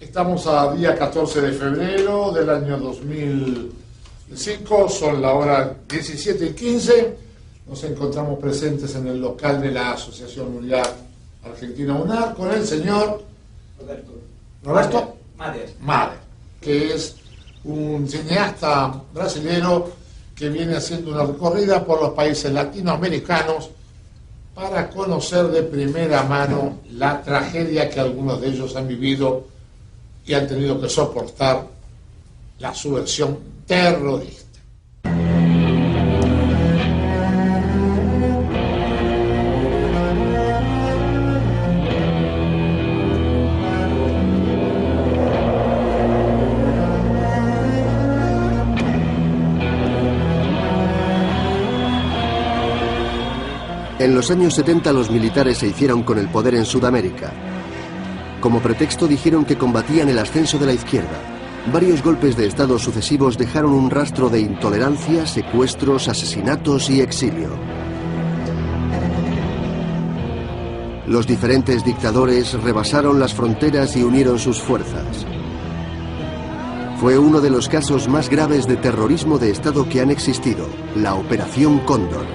Estamos a día 14 de febrero del año 2005, son la hora 17:15. Nos encontramos presentes en el local de la Asociación Mundial Argentina UNAR con el señor Roberto Mader, que es un cineasta brasilero que viene haciendo una recorrida por los países latinoamericanos para conocer de primera mano la tragedia que algunos de ellos han vivido y han tenido que soportar la subversión terrorista. En los años 70 los militares se hicieron con el poder en Sudamérica. Como pretexto dijeron que combatían el ascenso de la izquierda. Varios golpes de Estado sucesivos dejaron un rastro de intolerancia, secuestros, asesinatos y exilio. Los diferentes dictadores rebasaron las fronteras y unieron sus fuerzas. Fue uno de los casos más graves de terrorismo de Estado que han existido, la Operación Cóndor.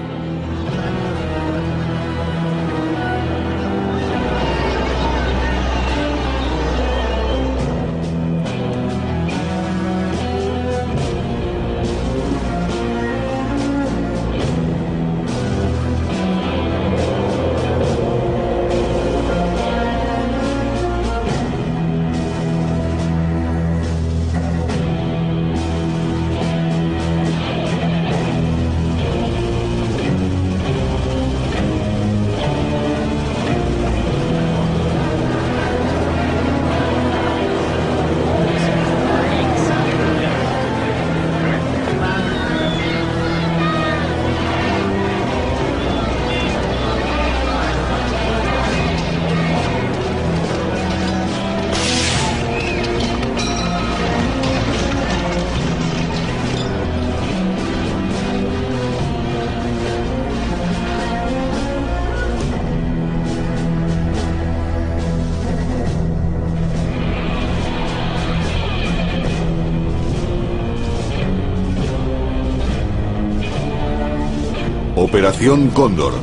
Operación Cóndor,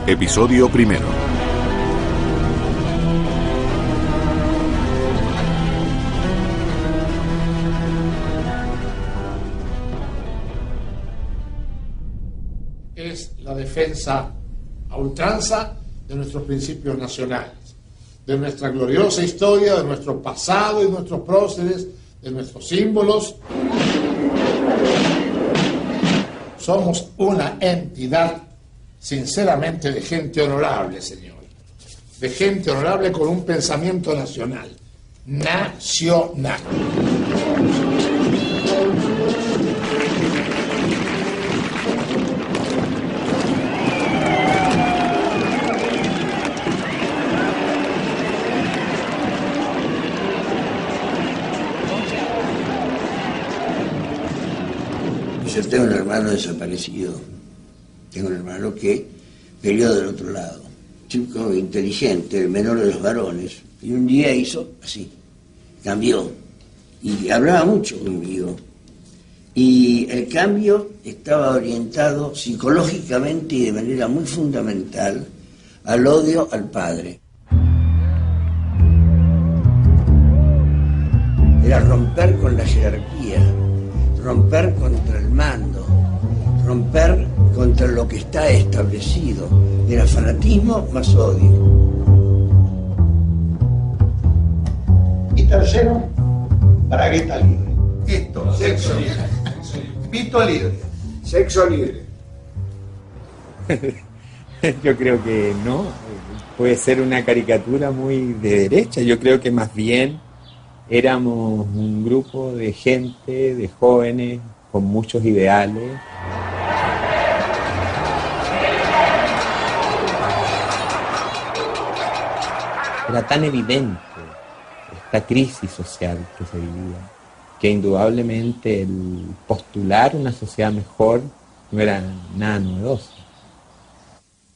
episodio primero. Es la defensa a ultranza de nuestros principios nacionales, de nuestra gloriosa historia, de nuestro pasado y nuestros próceres, de nuestros símbolos. Somos una entidad, sinceramente, de gente honorable, señor. De gente honorable con un pensamiento nacional. Nacional. Yo tengo un hermano desaparecido, tengo un hermano que peleó del otro lado, chico inteligente, el menor de los varones, y un día hizo así, cambió, y hablaba mucho conmigo, y el cambio estaba orientado psicológicamente y de manera muy fundamental al odio al padre. Era romper con la jerarquía, romper contra el mando, romper contra lo que está establecido. Era fanatismo más odio. Y tercero, bragueta libre. Esto, sexo libre. Pito libre. Sexo libre. Yo creo que no. Puede ser una caricatura muy de derecha. Yo creo que más bien éramos un grupo de gente, de jóvenes, con muchos ideales. Era tan evidente esta crisis social que se vivía, que indudablemente el postular una sociedad mejor no era nada novedoso.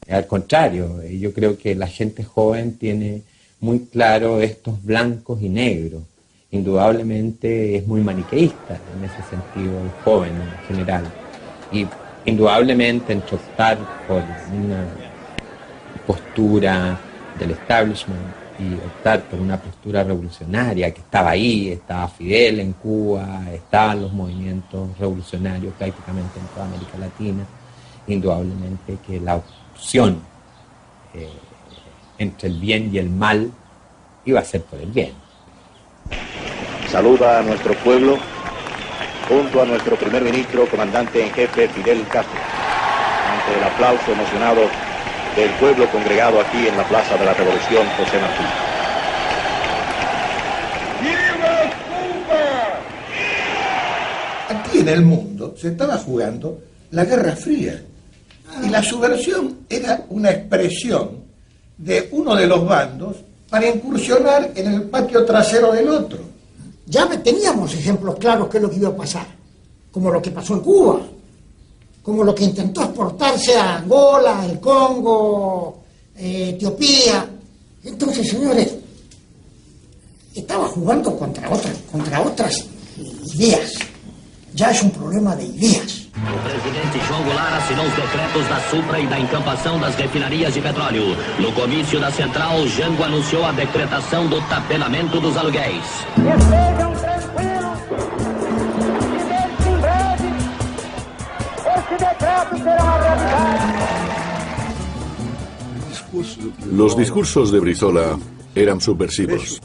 Al contrario, yo creo que la gente joven tiene muy claro estos blancos y negros, indudablemente es muy maniqueísta en ese sentido, el joven en general. Y indudablemente entre optar por una postura del establishment y optar por una postura revolucionaria, que estaba ahí, estaba Fidel en Cuba, estaban los movimientos revolucionarios prácticamente en toda América Latina, indudablemente que la opción entre el bien y el mal iba a ser por el bien. Saluda a nuestro pueblo junto a nuestro primer ministro, comandante en jefe Fidel Castro, ante el aplauso emocionado del pueblo congregado aquí en la Plaza de la Revolución José Martí. ¡Viva Cuba! Aquí en el mundo se estaba jugando la Guerra Fría y la subversión era una expresión de uno de los bandos para incursionar en el patio trasero del otro. Ya teníamos ejemplos claros de lo que iba a pasar, como lo que pasó en Cuba, como lo que intentó exportarse a Angola, el Congo, Etiopía. Entonces, señores, estaba jugando contra otras ideas. Ya es un problema de ideas. O presidente João Goulart assinou os decretos da Supra e da encampação das refinarias de petróleo. No comício da Central, Jango anunciou a decretação do tabelamento dos aluguéis. Estejam tranquilos, e desde em breve, esse decreto será uma realidade. Los discursos de Brizola eran subversivos.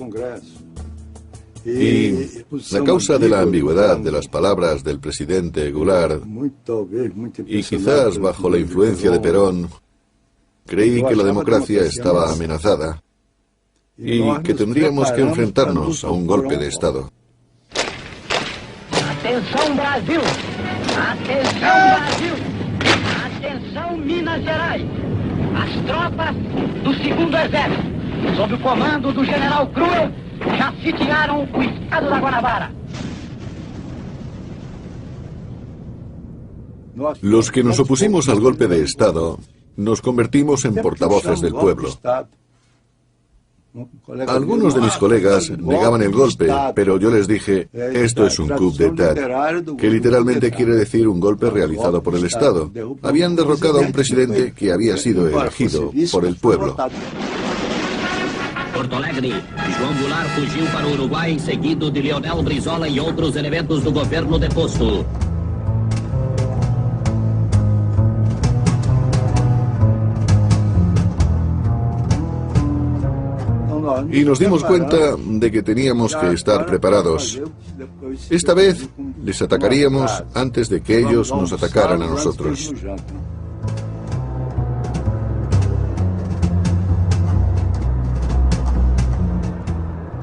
Y la causa de la ambigüedad de las palabras del presidente Goulart, y quizás bajo la influencia de Perón, creí que la democracia estaba amenazada y que tendríamos que enfrentarnos a un golpe de Estado. Atenção Brasil! Atenção Brasil! Atenção Minas Gerais! As tropas do 2º Exército, sob o comando do general Cruel, ya sitiaron o estado da Guanabara. Los que nos opusimos al golpe de Estado nos convertimos en portavoces del pueblo. Algunos de mis colegas negaban el golpe, pero yo les dije, esto es un coup d'état, que literalmente quiere decir un golpe realizado por el Estado. Habían derrocado a un presidente que había sido elegido por el pueblo. Porto Alegre, João Goulart fugiu para o Uruguai, seguido de Leonel Brizola e outros elementos do governo deposto. Y nos dimos cuenta de que teníamos que estar preparados. Esta vez les atacaríamos antes de que ellos nos atacaran a nosotros.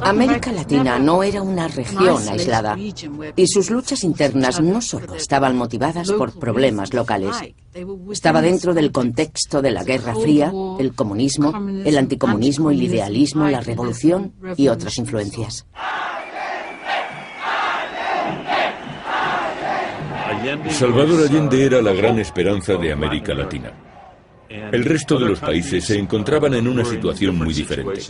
América Latina no era una región aislada y sus luchas internas no solo estaban motivadas por problemas locales. Estaba dentro del contexto de la Guerra Fría, el comunismo, el anticomunismo, el idealismo, la revolución y otras influencias. Salvador Allende era la gran esperanza de América Latina. El resto de los países se encontraban en una situación muy diferente.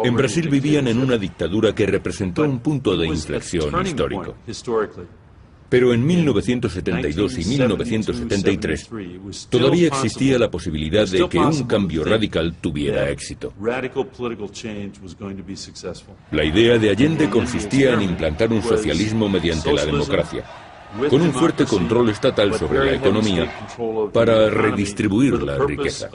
En Brasil vivían en una dictadura que representó un punto de inflexión histórico. Pero en 1972 y 1973 todavía existía la posibilidad de que un cambio radical tuviera éxito. La idea de Allende consistía en implantar un socialismo mediante la democracia, con un fuerte control estatal sobre la economía para redistribuir la riqueza.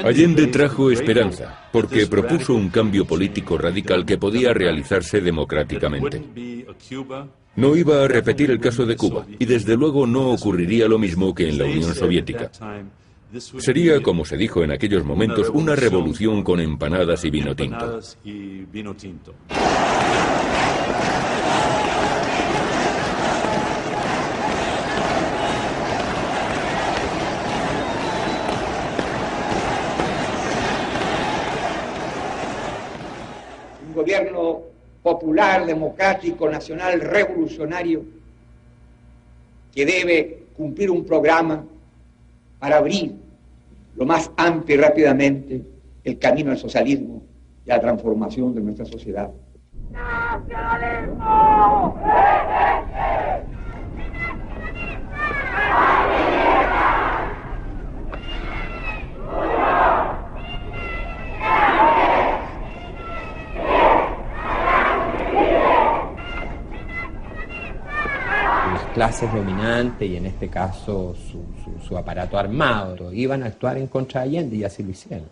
Allende trajo esperanza, porque propuso un cambio político radical que podía realizarse democráticamente. No iba a repetir el caso de Cuba, y desde luego no ocurriría lo mismo que en la Unión Soviética. Sería, como se dijo en aquellos momentos, una revolución con empanadas y vino tinto. Gobierno popular, democrático, nacional, revolucionario, que debe cumplir un programa para abrir lo más amplio y rápidamente el camino al socialismo y a la transformación de nuestra sociedad. ¡Nacionalismo! Clases dominantes y en este caso su aparato armado iban a actuar en contra de Allende y así lo hicieron.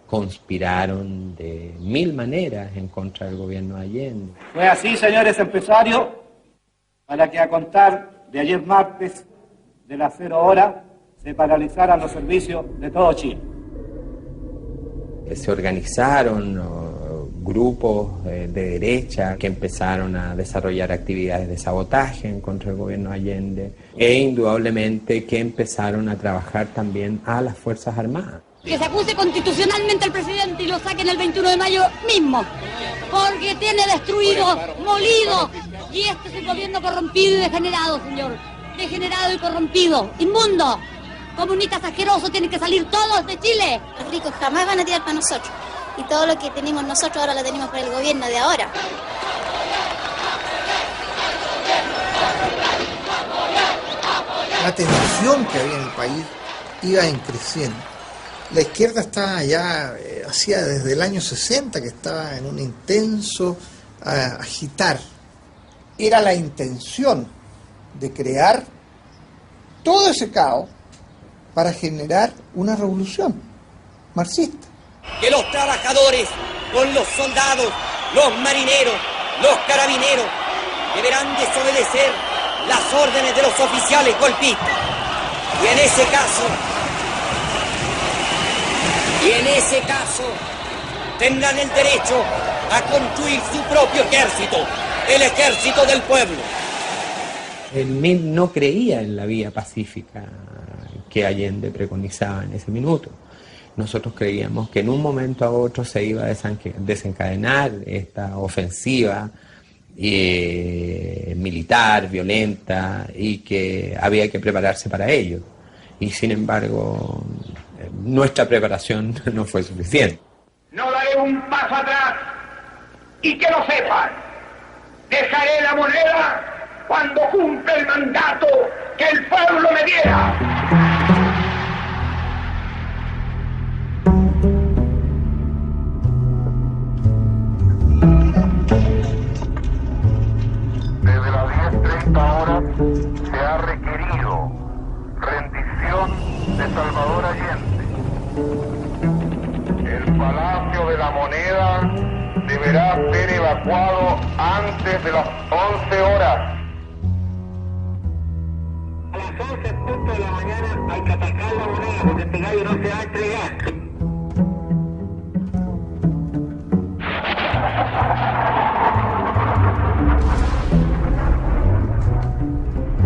Conspiraron de 1000 maneras en contra del gobierno de Allende. Fue así, señores empresarios, para que a contar de ayer martes de las 0 horas se paralizaran los servicios de todo Chile. Se organizaron grupos de derecha que empezaron a desarrollar actividades de sabotaje en contra del gobierno de Allende e indudablemente que empezaron a trabajar también a las Fuerzas Armadas. Que se acuse constitucionalmente al presidente y lo saquen el 21 de mayo mismo, porque tiene destruido, molido, y este es un gobierno corrompido y degenerado, señor, degenerado y corrompido, inmundo. Comunistas asquerosos, tienen que salir todos de Chile. Los ricos jamás van a tirar para nosotros. Y todo lo que tenemos nosotros ahora lo tenemos para el gobierno de ahora. La tensión que había en el país iba creciendo. La izquierda estaba ya, hacía desde el año 60 que estaba en un intenso agitar. Era la intención de crear todo ese caos para generar una revolución marxista. Que los trabajadores, con los soldados, los marineros, los carabineros, deberán desobedecer las órdenes de los oficiales golpistas. Y en ese caso, tendrán el derecho a construir su propio ejército, el ejército del pueblo. El MIL no creía en la vía pacífica que Allende preconizaba en ese minuto. Nosotros creíamos que en un momento a otro se iba a desencadenar esta ofensiva militar, violenta, y que había que prepararse para ello. Y sin embargo, nuestra preparación no fue suficiente. No daré un paso atrás, y que lo sepan, dejaré la moneda cuando cumpla el mandato que el pueblo me diera. Desde las 10:30 horas se ha requerido rendición de Salvador Allende. El Palacio de la Moneda deberá ser evacuado antes de las 11 horas. A las 11:00 de la mañana hay que atacar la moneda porque este gallo no se va a entregar.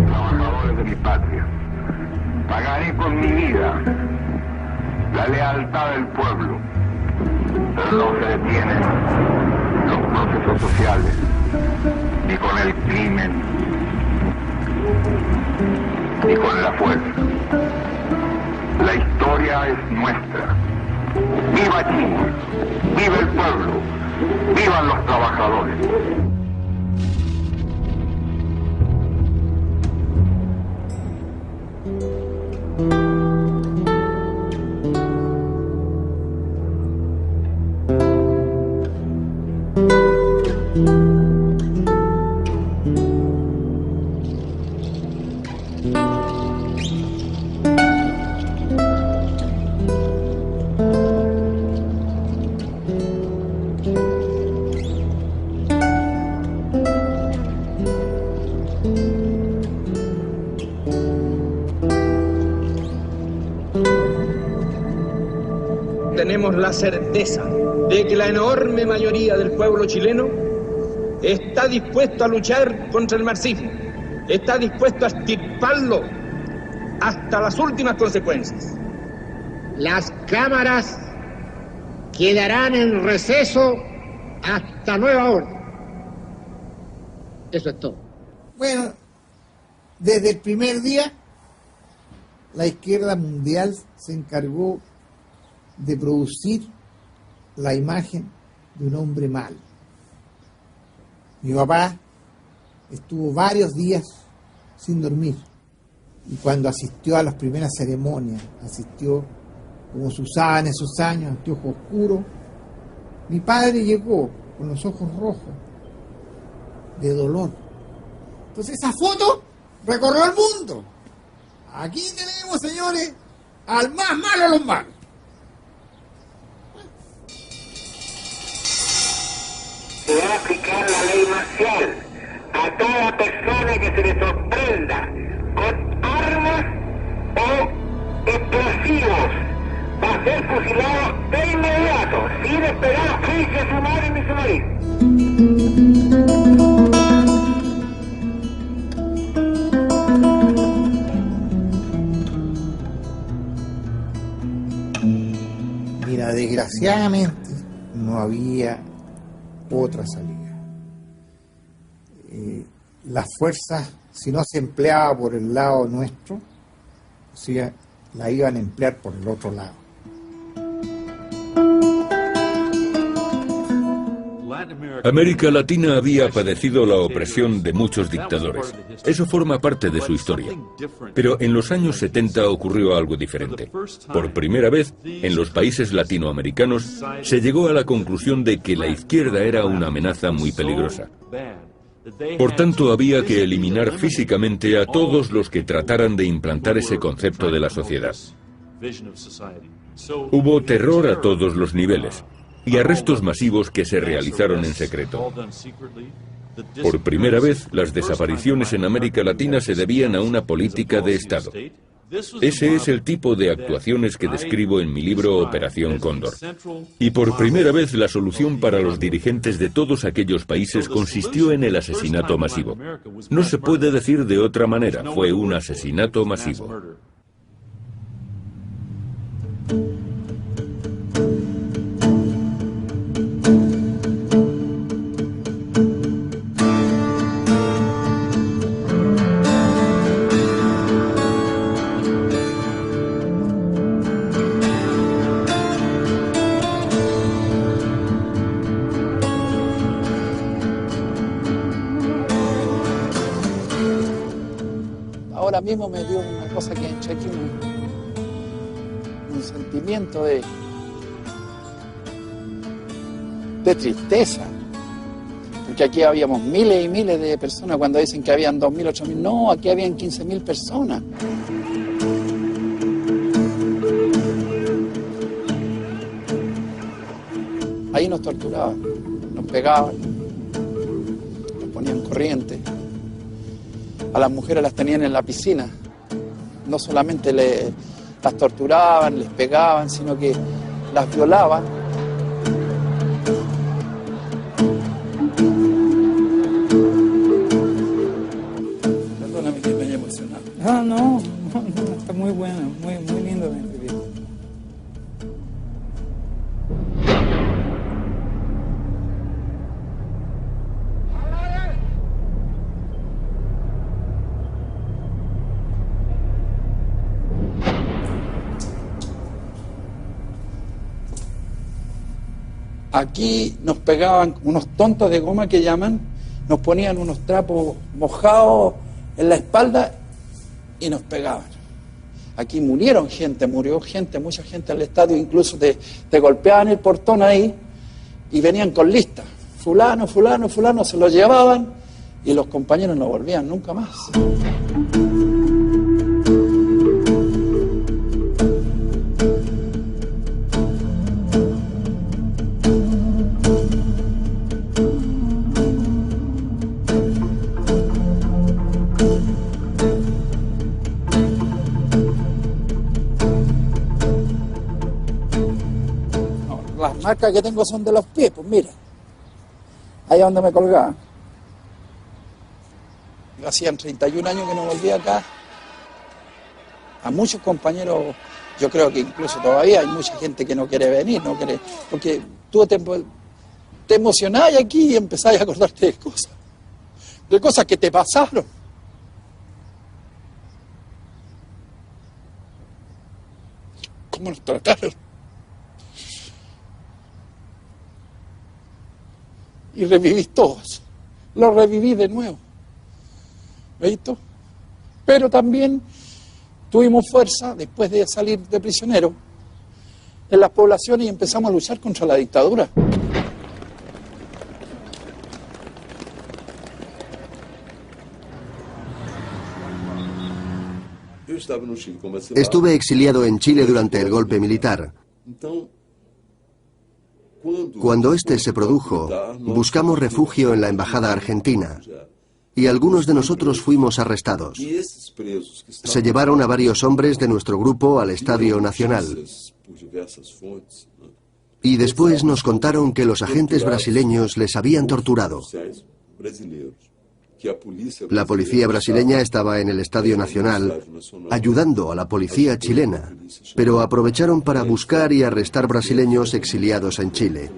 Trabajadores de mi patria, pagaré con mi vida la lealtad del pueblo, pero no se detienen los procesos sociales ni con el crimen ni con la fuerza. La historia es nuestra. ¡Viva Chile! ¡Viva el pueblo! ¡Vivan los trabajadores! Tenemos la certeza de que la enorme mayoría del pueblo chileno está dispuesto a luchar contra el marxismo, está dispuesto a extirparlo hasta las últimas consecuencias. Las cámaras quedarán en receso hasta nueva orden. Eso es todo. Bueno, desde el primer día, la izquierda mundial se encargó de producir la imagen de un hombre malo. Mi papá estuvo varios días sin dormir y cuando asistió a las primeras ceremonias, asistió como se usaba en esos años, anteojos oscuros, mi padre llegó con los ojos rojos de dolor. Entonces esa foto recorrió el mundo. Aquí tenemos, señores, al más malo de los malos. Se va a aplicar la ley marcial a toda persona que se le sorprenda con armas o explosivos. Va a ser fusilado de inmediato, sin esperar juicio sumario ni sumario. Mira, desgraciadamente no había otra salida. Las fuerzas, si no se empleaba por el lado nuestro, o sea, la iban a emplear por el otro lado. América Latina había padecido la opresión de muchos dictadores. Eso forma parte de su historia. Pero en los años 70 ocurrió algo diferente. Por primera vez, en los países latinoamericanos, se llegó a la conclusión de que la izquierda era una amenaza muy peligrosa. Por tanto, había que eliminar físicamente a todos los que trataran de implantar ese concepto de la sociedad. Hubo terror a todos los niveles y arrestos masivos que se realizaron en secreto. Por primera vez, las desapariciones en América Latina se debían a una política de Estado. Ese es el tipo de actuaciones que describo en mi libro Operación Cóndor. Y por primera vez la solución para los dirigentes de todos aquellos países consistió en el asesinato masivo. No se puede decir de otra manera, fue un asesinato masivo. Ahora mismo me dio una cosa que entré aquí, un sentimiento de tristeza, porque aquí habíamos miles y miles de personas. Cuando dicen que habían 2.000, 8.000, no, aquí habían 15.000 personas. Ahí nos torturaban, nos pegaban, nos ponían corriente. A las mujeres las tenían en la piscina. No solamente las torturaban, les pegaban, sino que las violaban. Perdóname que me haya emocionado. No, está muy bueno, muy lindo de vivir. Aquí nos pegaban unos tontos de goma que llaman, nos ponían unos trapos mojados en la espalda y nos pegaban. Aquí murió gente, mucha gente al estadio, incluso te golpeaban el portón ahí y venían con listas. Fulano, fulano, fulano, se lo llevaban y los compañeros no volvían nunca más. Las marcas que tengo son de los pies, pues mira, allá donde me colgaban. Hacían 31 años que no volvía acá. A muchos compañeros, yo creo que incluso todavía hay mucha gente que no quiere venir, no quiere, porque te emocionás aquí y empezás a acordarte de cosas que te pasaron. ¿Cómo nos trataron? Y revivís todos. Lo reviví de nuevo. ¿Veis tú? Pero también tuvimos fuerza, después de salir de prisionero, en las poblaciones y empezamos a luchar contra la dictadura. Estuve exiliado en Chile durante el golpe militar. Cuando este se produjo, buscamos refugio en la embajada argentina y algunos de nosotros fuimos arrestados. Se llevaron a varios hombres de nuestro grupo al Estadio Nacional. Y después nos contaron que los agentes brasileños les habían torturado. La policía brasileña estaba en el Estadio Nacional ayudando a la policía chilena, pero aprovecharon para buscar y arrestar brasileños exiliados en Chile.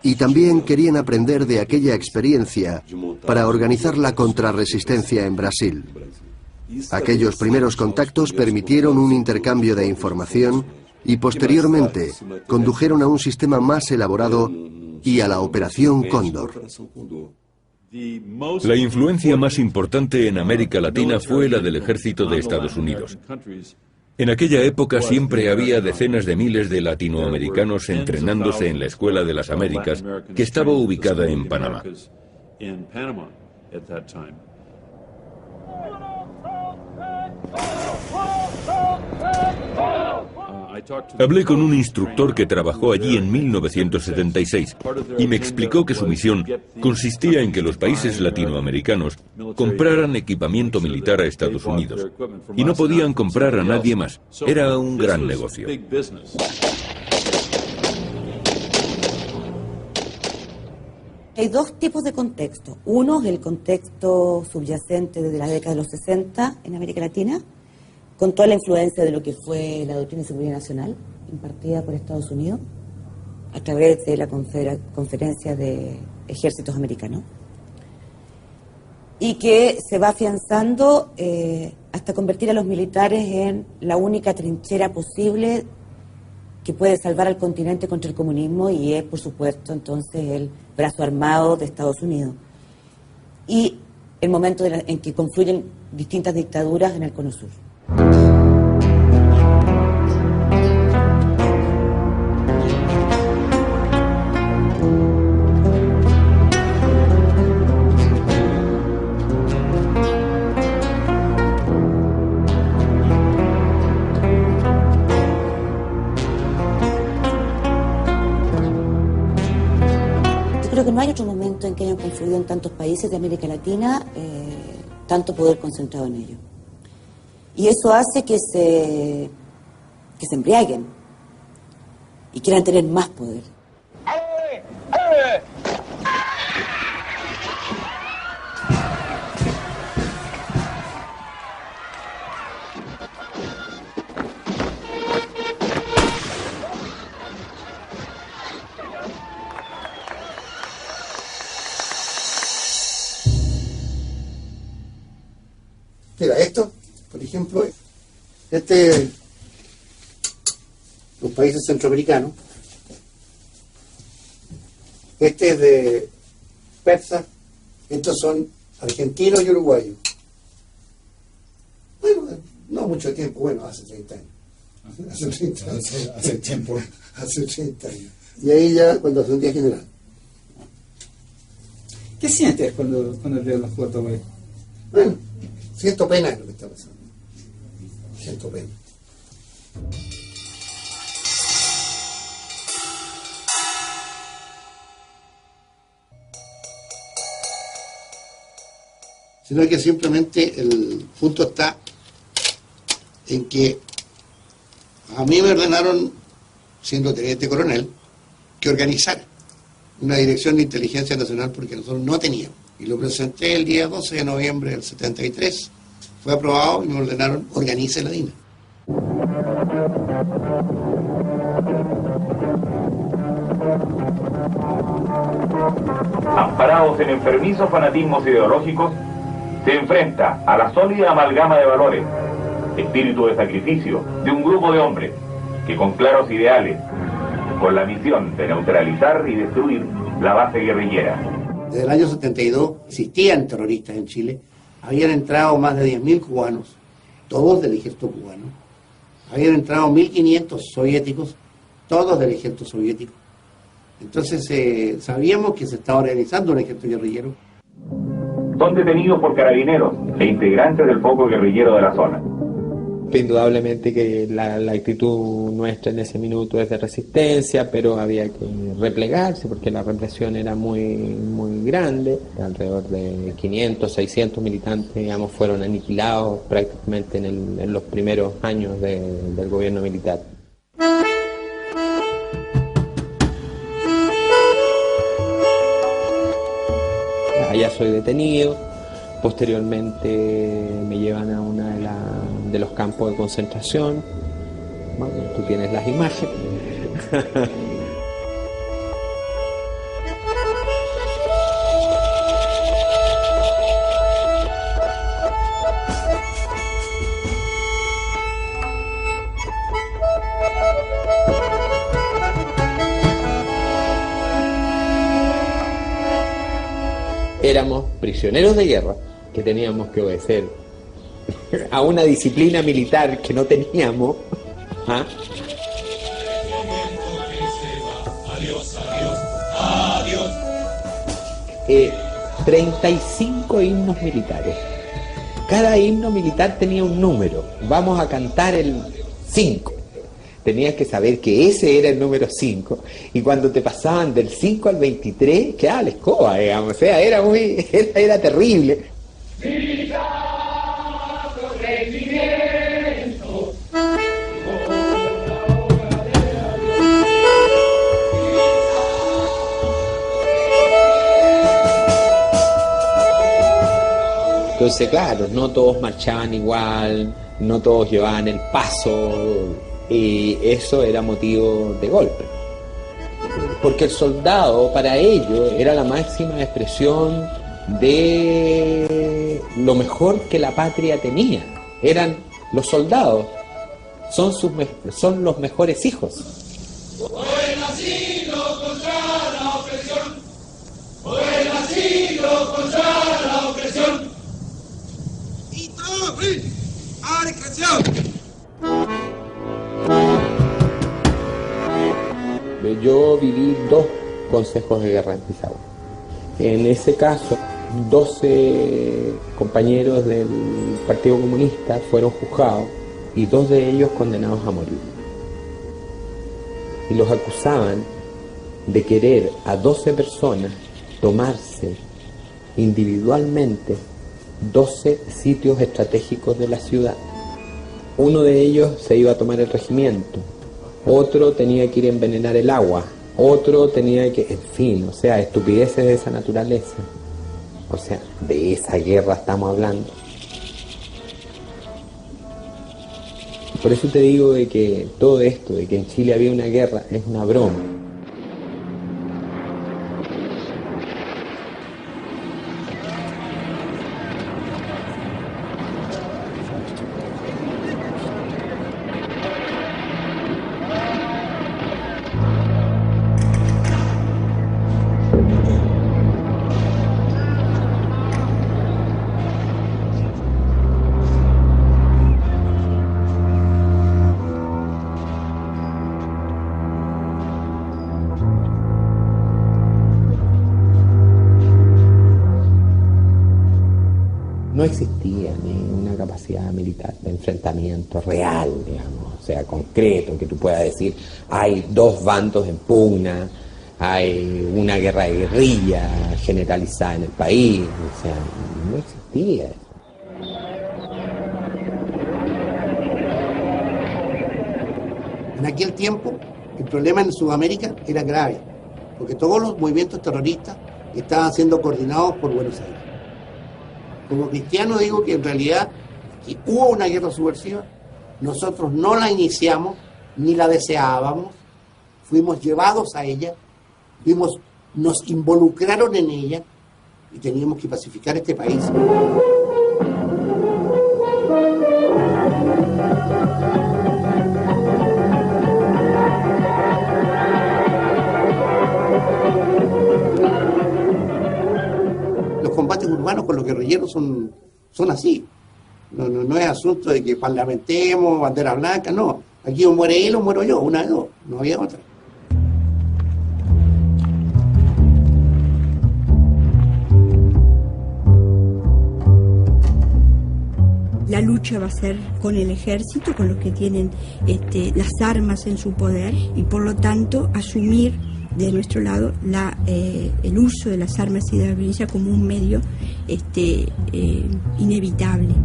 Y también querían aprender de aquella experiencia para organizar la contrarresistencia en Brasil. Aquellos primeros contactos permitieron un intercambio de información y posteriormente condujeron a un sistema más elaborado y a la Operación Cóndor. La influencia más importante en América Latina fue la del ejército de Estados Unidos. En aquella época siempre había decenas de miles de latinoamericanos entrenándose en la Escuela de las Américas, que estaba ubicada en Panamá. Hablé con un instructor que trabajó allí en 1976 y me explicó que su misión consistía en que los países latinoamericanos compraran equipamiento militar a Estados Unidos y no podían comprar a nadie más. Era un gran negocio. Hay dos tipos de contexto. Uno es el contexto subyacente desde la década de los 60 en América Latina, con toda la influencia de lo que fue la doctrina de seguridad nacional impartida por Estados Unidos a través de la conferencia de ejércitos americanos, y que se va afianzando hasta convertir a los militares en la única trinchera posible que puede salvar al continente contra el comunismo, y es, por supuesto, entonces el brazo armado de Estados Unidos. Y el momento en que confluyen distintas dictaduras en el Cono Sur. Creo que no hay otro momento en que hayan confluido en tantos países de América Latina tanto poder concentrado en ello. Y eso hace que se embriaguen y quieran tener más poder. Mira, esto, por ejemplo, los países centroamericanos, este es de persa, estos son argentinos y uruguayos. Bueno, no mucho tiempo, bueno, hace 30 años. Hace 30 años. Hace tiempo. Hace 30 años. Y ahí ya cuando hace un día general. ¿Qué sientes cuando veo las fotos, güey? Bueno, siento pena de lo que está pasando. Siento pena. Sino que simplemente el punto está en que a mí me ordenaron, siendo teniente coronel, que organizara una dirección de inteligencia nacional porque nosotros no teníamos. Y lo presenté el día 12 de noviembre del 73. Fue aprobado y me ordenaron, organice la DINA. amparados en enfermizos fanatismos ideológicos, se enfrenta a la sólida amalgama de valores, espíritu de sacrificio de un grupo de hombres que con claros ideales, con la misión de neutralizar y destruir la base guerrillera. Desde el año 72 existían terroristas en Chile, habían entrado más de 10.000 cubanos, todos del ejército cubano, habían entrado 1.500 soviéticos, todos del ejército soviético. Entonces sabíamos que se estaba organizando un ejército guerrillero. Son detenidos por carabineros e integrantes del foco guerrillero de la zona. Indudablemente que la actitud nuestra en ese minuto es de resistencia, pero había que replegarse porque la represión era muy grande. Alrededor de 500, 600 militantes, digamos, fueron aniquilados prácticamente en los primeros años del gobierno militar. Allá soy detenido, posteriormente me llevan a una de los campos de concentración. Bueno, tú tienes las imágenes. Éramos prisioneros de guerra que teníamos que obedecer a una disciplina militar que no teníamos. ¿Ah? 35 himnos militares. Cada himno militar tenía un número. Vamos a cantar el 5. Tenías que saber que ese era el número 5, y cuando te pasaban del 5 al 23, quedaba la escoba, digamos. O sea, era terrible. Entonces, claro, no todos marchaban igual, no todos llevaban el paso, y eso era motivo de golpe. Porque el soldado, para ellos, era la máxima expresión de lo mejor que la patria tenía. Eran los soldados, son los mejores hijos. Fue nacido contra la opresión, fue nacido contra la opresión. Y todo a la creación. Yo viví 2 consejos de guerra en Pisagua. En ese caso, 12 compañeros del Partido Comunista fueron juzgados y 2 de ellos condenados a morir. Y los acusaban de querer a 12 personas tomarse individualmente 12 sitios estratégicos de la ciudad. Uno de ellos se iba a tomar el regimiento, otro tenía que ir a envenenar el agua, otro tenía que... En fin, o sea, estupideces de esa naturaleza. O sea, de esa guerra estamos hablando. Por eso te digo de que todo esto, de que en Chile había una guerra, es una broma. No existía ni una capacidad militar de enfrentamiento real, digamos, o sea, concreto, que tú puedas decir, hay 2 bandos en pugna, hay una guerra de guerrilla generalizada en el país, o sea, no existía. En aquel tiempo, el problema en Sudamérica era grave, porque todos los movimientos terroristas estaban siendo coordinados por Buenos Aires. Como cristiano digo que en realidad que hubo una guerra subversiva, nosotros no la iniciamos, ni la deseábamos, fuimos llevados a ella, vimos nos involucraron en ella y teníamos que pacificar este país. Los combates urbanos con los guerrilleros son así. No es asunto de que parlamentemos, bandera blanca, no. Aquí o muere él o muero yo, una de dos, no había otra. La lucha va a ser con el ejército, con los que tienen las armas en su poder, y por lo tanto asumir de nuestro lado el uso de las armas y de la violencia como un medio inevitable.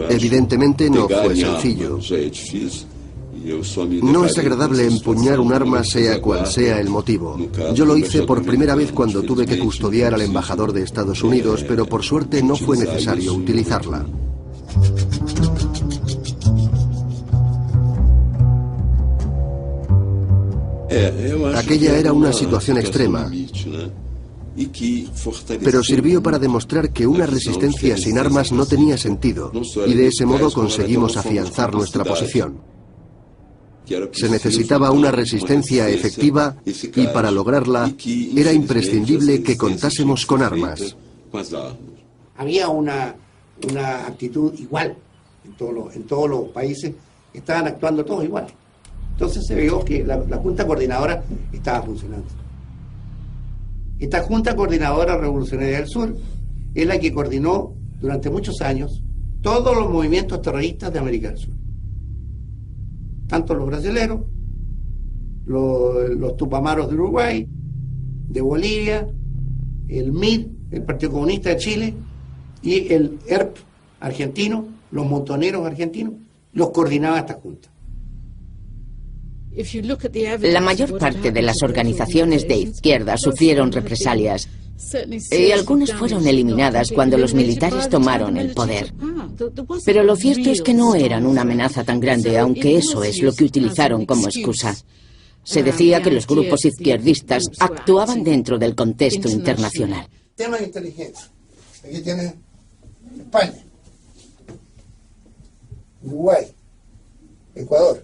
Evidentemente no fue sencillo. No es agradable empuñar un arma sea cual sea el motivo. Yo lo hice por primera vez cuando tuve que custodiar al embajador de Estados Unidos, pero por suerte no fue necesario utilizarla. Aquella era una situación extrema, pero sirvió para demostrar que una resistencia sin armas no tenía sentido, y de ese modo conseguimos afianzar nuestra posición. Se necesitaba una resistencia efectiva y para lograrla era imprescindible que contásemos con armas. Había una actitud igual en todos los países, estaban actuando todos igual. Entonces se vio que la Junta Coordinadora estaba funcionando. Esta Junta Coordinadora Revolucionaria del Sur es la que coordinó durante muchos años todos los movimientos terroristas de América del Sur. Tanto los brasileros, los tupamaros de Uruguay, de Bolivia, el MID, el Partido Comunista de Chile, y el ERP argentino, los montoneros argentinos, los coordinaba esta junta. La mayor parte de las organizaciones de izquierda sufrieron represalias y algunas fueron eliminadas cuando los militares tomaron el poder. Pero lo cierto es que no eran una amenaza tan grande, aunque eso es lo que utilizaron como excusa. Se decía que los grupos izquierdistas actuaban dentro del contexto internacional. Tema de inteligencia. Aquí tiene España, Uruguay, Ecuador.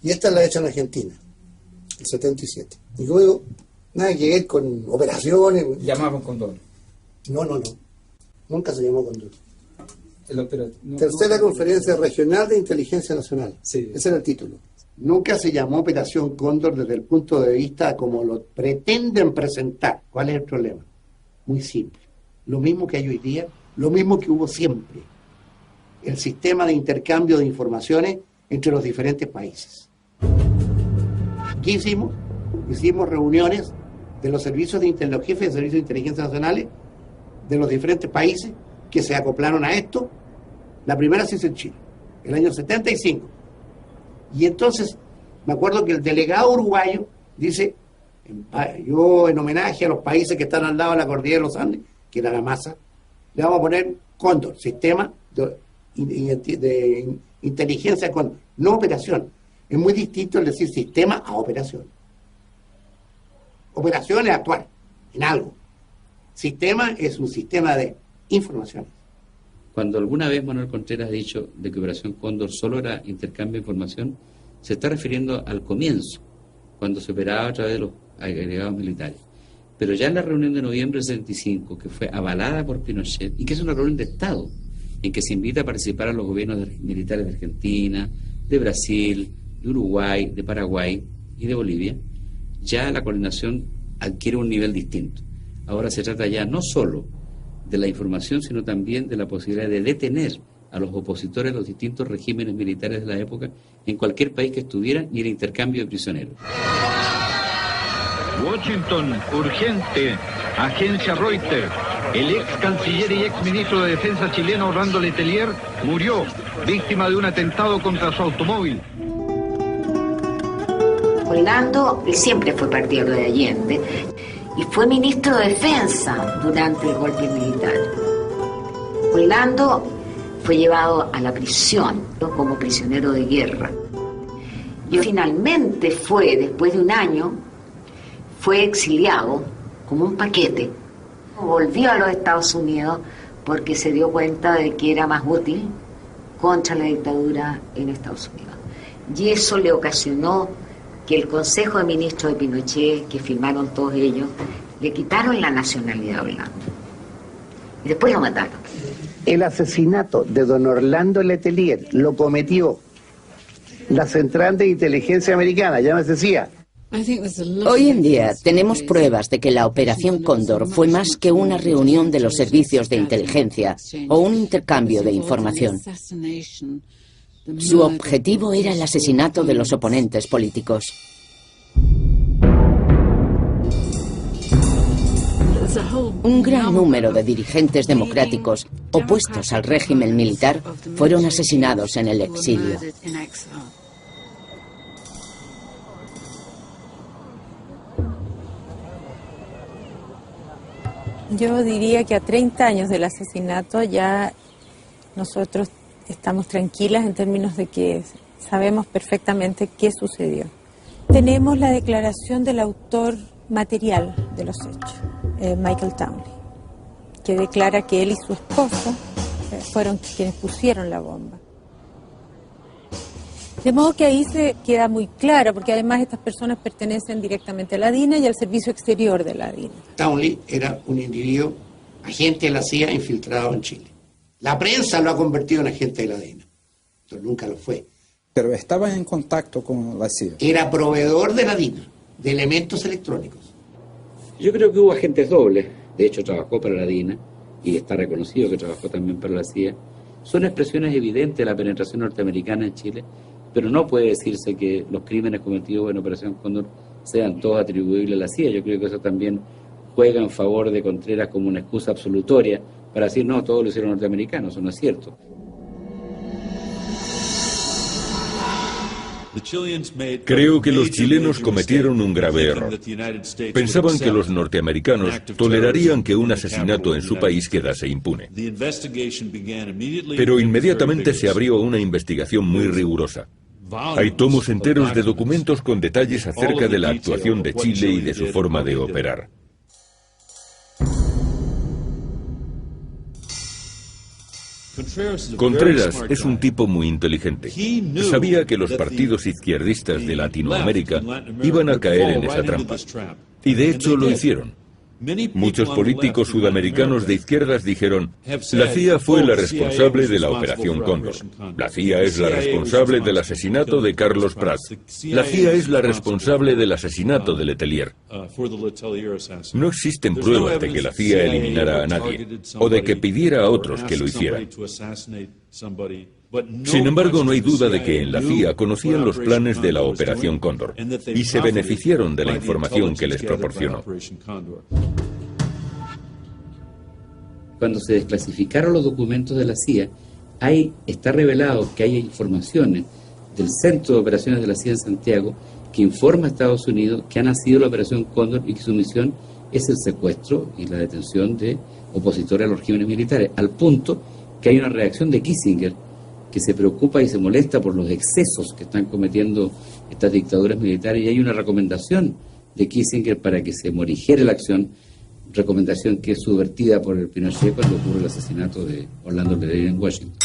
Y esta es la hecha en Argentina, el 77. Y como digo, nada que ver con operaciones. Llamaban Condor. No. Nunca se llamó Condor. Tercera Conferencia Regional de Inteligencia Nacional. Sí. Ese era el título. Nunca se llamó Operación Cóndor desde el punto de vista como lo pretenden presentar. ¿Cuál es el problema? Muy simple. Lo mismo que hay hoy día, lo mismo que hubo siempre. El sistema de intercambio de informaciones entre los diferentes países. ¿Qué hicimos? Hicimos reuniones de los servicios los jefes de servicios de inteligencia nacionales de los diferentes países que se acoplaron a esto. La primera se hizo en Chile, el año 75. Y entonces, me acuerdo que el delegado uruguayo dice, yo en homenaje a los países que están al lado de la cordillera de los Andes, que era la masa, le vamos a poner Cóndor, sistema de inteligencia Cóndor, no operación. Es muy distinto el decir sistema a operación. Operación es actuar en algo. Sistema es un sistema de información. Cuando alguna vez Manuel Contreras ha dicho de que Operación Cóndor solo era intercambio de información, se está refiriendo al comienzo, cuando se operaba a través de los agregados militares. Pero ya en la reunión de noviembre del 75, que fue avalada por Pinochet, y que es una reunión de Estado, en que se invita a participar a los gobiernos militares de Argentina, de Brasil, de Uruguay, de Paraguay y de Bolivia, ya la coordinación adquiere un nivel distinto. Ahora se trata ya no solo de la información, sino también de la posibilidad de detener a los opositores de los distintos regímenes militares de la época en cualquier país que estuvieran y el intercambio de prisioneros. Washington, urgente, agencia Reuters. El ex canciller y ex ministro de Defensa chileno Orlando Letelier murió, víctima de un atentado contra su automóvil. Orlando siempre fue partidario de Allende y fue ministro de Defensa durante el golpe militar. Orlando fue llevado a la prisión como prisionero de guerra. Y finalmente después de un año, fue exiliado como un paquete. Volvió a los Estados Unidos porque se dio cuenta de que era más útil contra la dictadura en Estados Unidos. Y eso le ocasionó que el Consejo de Ministros de Pinochet, que firmaron todos ellos, le quitaron la nacionalidad a Orlando. Y después lo mataron. El asesinato de don Orlando Letelier lo cometió la Central de Inteligencia Americana, llámese CIA. Hoy en día tenemos pruebas de que la Operación Cóndor fue más que una reunión de los servicios de inteligencia o un intercambio de información. Su objetivo era el asesinato de los oponentes políticos. Un gran número de dirigentes democráticos opuestos al régimen militar fueron asesinados en el exilio. Yo diría que a 30 años del asesinato ya nosotros estamos tranquilas en términos de que sabemos perfectamente qué sucedió. Tenemos la declaración del autor material de los hechos, Michael Townley, que declara que él y su esposa fueron quienes pusieron la bomba. De modo que ahí se queda muy claro, porque además estas personas pertenecen directamente a la DINA y al servicio exterior de la DINA. Townley era un individuo, agente de la CIA infiltrado en Chile. La prensa lo ha convertido en agente de la DINA, pero nunca lo fue. Pero estaba en contacto con la CIA. Era proveedor de la DINA, de elementos electrónicos. Yo creo que hubo agentes dobles, de hecho trabajó para la DINA y está reconocido que trabajó también para la CIA. Son expresiones evidentes de la penetración norteamericana en Chile, pero no puede decirse que los crímenes cometidos en Operación Cóndor sean todos atribuibles a la CIA. Yo creo que eso también juega en favor de Contreras como una excusa absolutoria para decir, no, todo lo hicieron norteamericanos, eso no es cierto. Creo que los chilenos cometieron un grave error. Pensaban que los norteamericanos tolerarían que un asesinato en su país quedase impune. Pero inmediatamente se abrió una investigación muy rigurosa. Hay tomos enteros de documentos con detalles acerca de la actuación de Chile y de su forma de operar. Contreras es un tipo muy inteligente. Sabía que los partidos izquierdistas de Latinoamérica iban a caer en esa trampa. Y de hecho lo hicieron. Muchos políticos sudamericanos de izquierdas dijeron, la CIA fue la responsable de la Operación Cóndor. La CIA es la responsable del asesinato de Carlos Prat. La CIA es la responsable del asesinato de Letelier. No existen pruebas de que la CIA eliminara a nadie, o de que pidiera a otros que lo hicieran. Sin embargo, no hay duda de que en la CIA conocían los planes de la Operación Cóndor y se beneficiaron de la información que les proporcionó. Cuando se desclasificaron los documentos de la CIA, está revelado que hay informaciones del Centro de Operaciones de la CIA en Santiago que informa a Estados Unidos que ha nacido la Operación Cóndor y que su misión es el secuestro y la detención de opositores a los regímenes militares, al punto que hay una reacción de Kissinger que se preocupa y se molesta por los excesos que están cometiendo estas dictaduras militares, y hay una recomendación de Kissinger para que se morigere la acción, recomendación que es subvertida por el Pinochet cuando ocurre el asesinato de Orlando Letelier en Washington.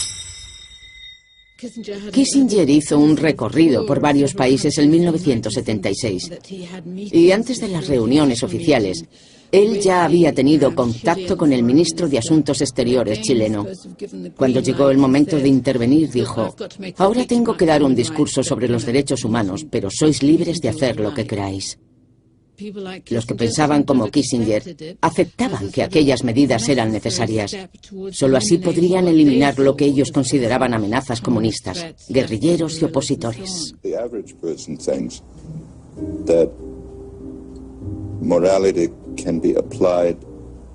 Kissinger hizo un recorrido por varios países en 1976 y antes de las reuniones oficiales, él ya había tenido contacto con el ministro de Asuntos Exteriores chileno. Cuando llegó el momento de intervenir, dijo, ahora tengo que dar un discurso sobre los derechos humanos, pero sois libres de hacer lo que queráis. Los que pensaban como Kissinger aceptaban que aquellas medidas eran necesarias. Solo así podrían eliminar lo que ellos consideraban amenazas comunistas, guerrilleros y opositores. Morality can be applied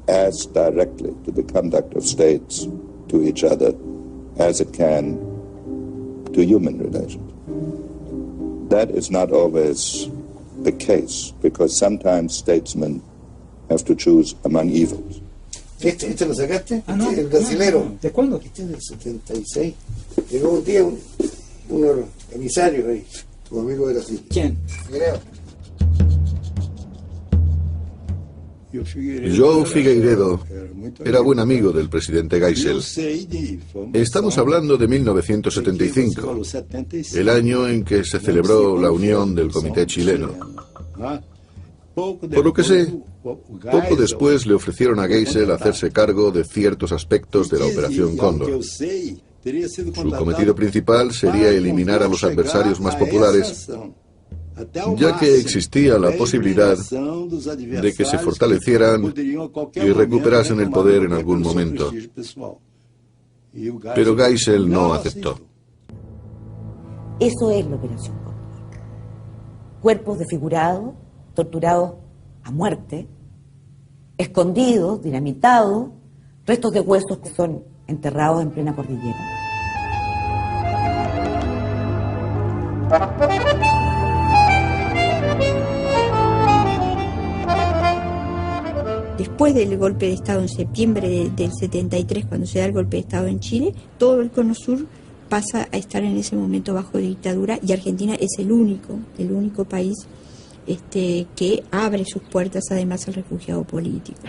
as directly to the conduct of states to each other as it can to human relations. That is not always the case, because sometimes statesmen have to choose among evils. ¿Este lo sacaste? Ah, no, el brasilero. No. ¿De cuándo? Este es del 76. Llegó un día unos emisarios ahí. Tu amigo era así. ¿Quién? Creo. João Figueiredo era buen amigo del presidente Geisel. Estamos hablando de 1975, el año en que se celebró la unión del Comité chileno. Por lo que sé, poco después le ofrecieron a Geisel hacerse cargo de ciertos aspectos de la Operación Cóndor. Su cometido principal sería eliminar a los adversarios más populares, ya que existía la posibilidad de que se fortalecieran y recuperasen el poder en algún momento. Pero Geisel no aceptó. Eso es la Operación Cóndor. Cuerpos desfigurados, torturados a muerte, escondidos, dinamitados, restos de huesos que son enterrados en plena cordillera. Después del golpe de Estado en septiembre del 73, cuando se da el golpe de Estado en Chile, todo el Cono Sur pasa a estar en ese momento bajo dictadura y Argentina es el único país que abre sus puertas además al refugiado político.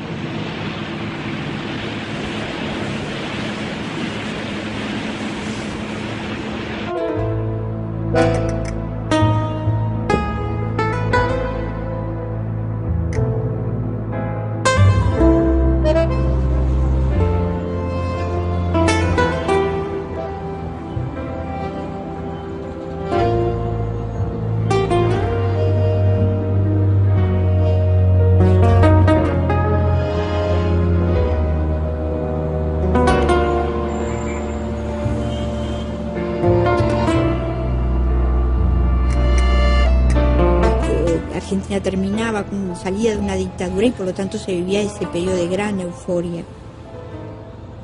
Argentina terminaba, salía de una dictadura y por lo tanto se vivía ese periodo de gran euforia.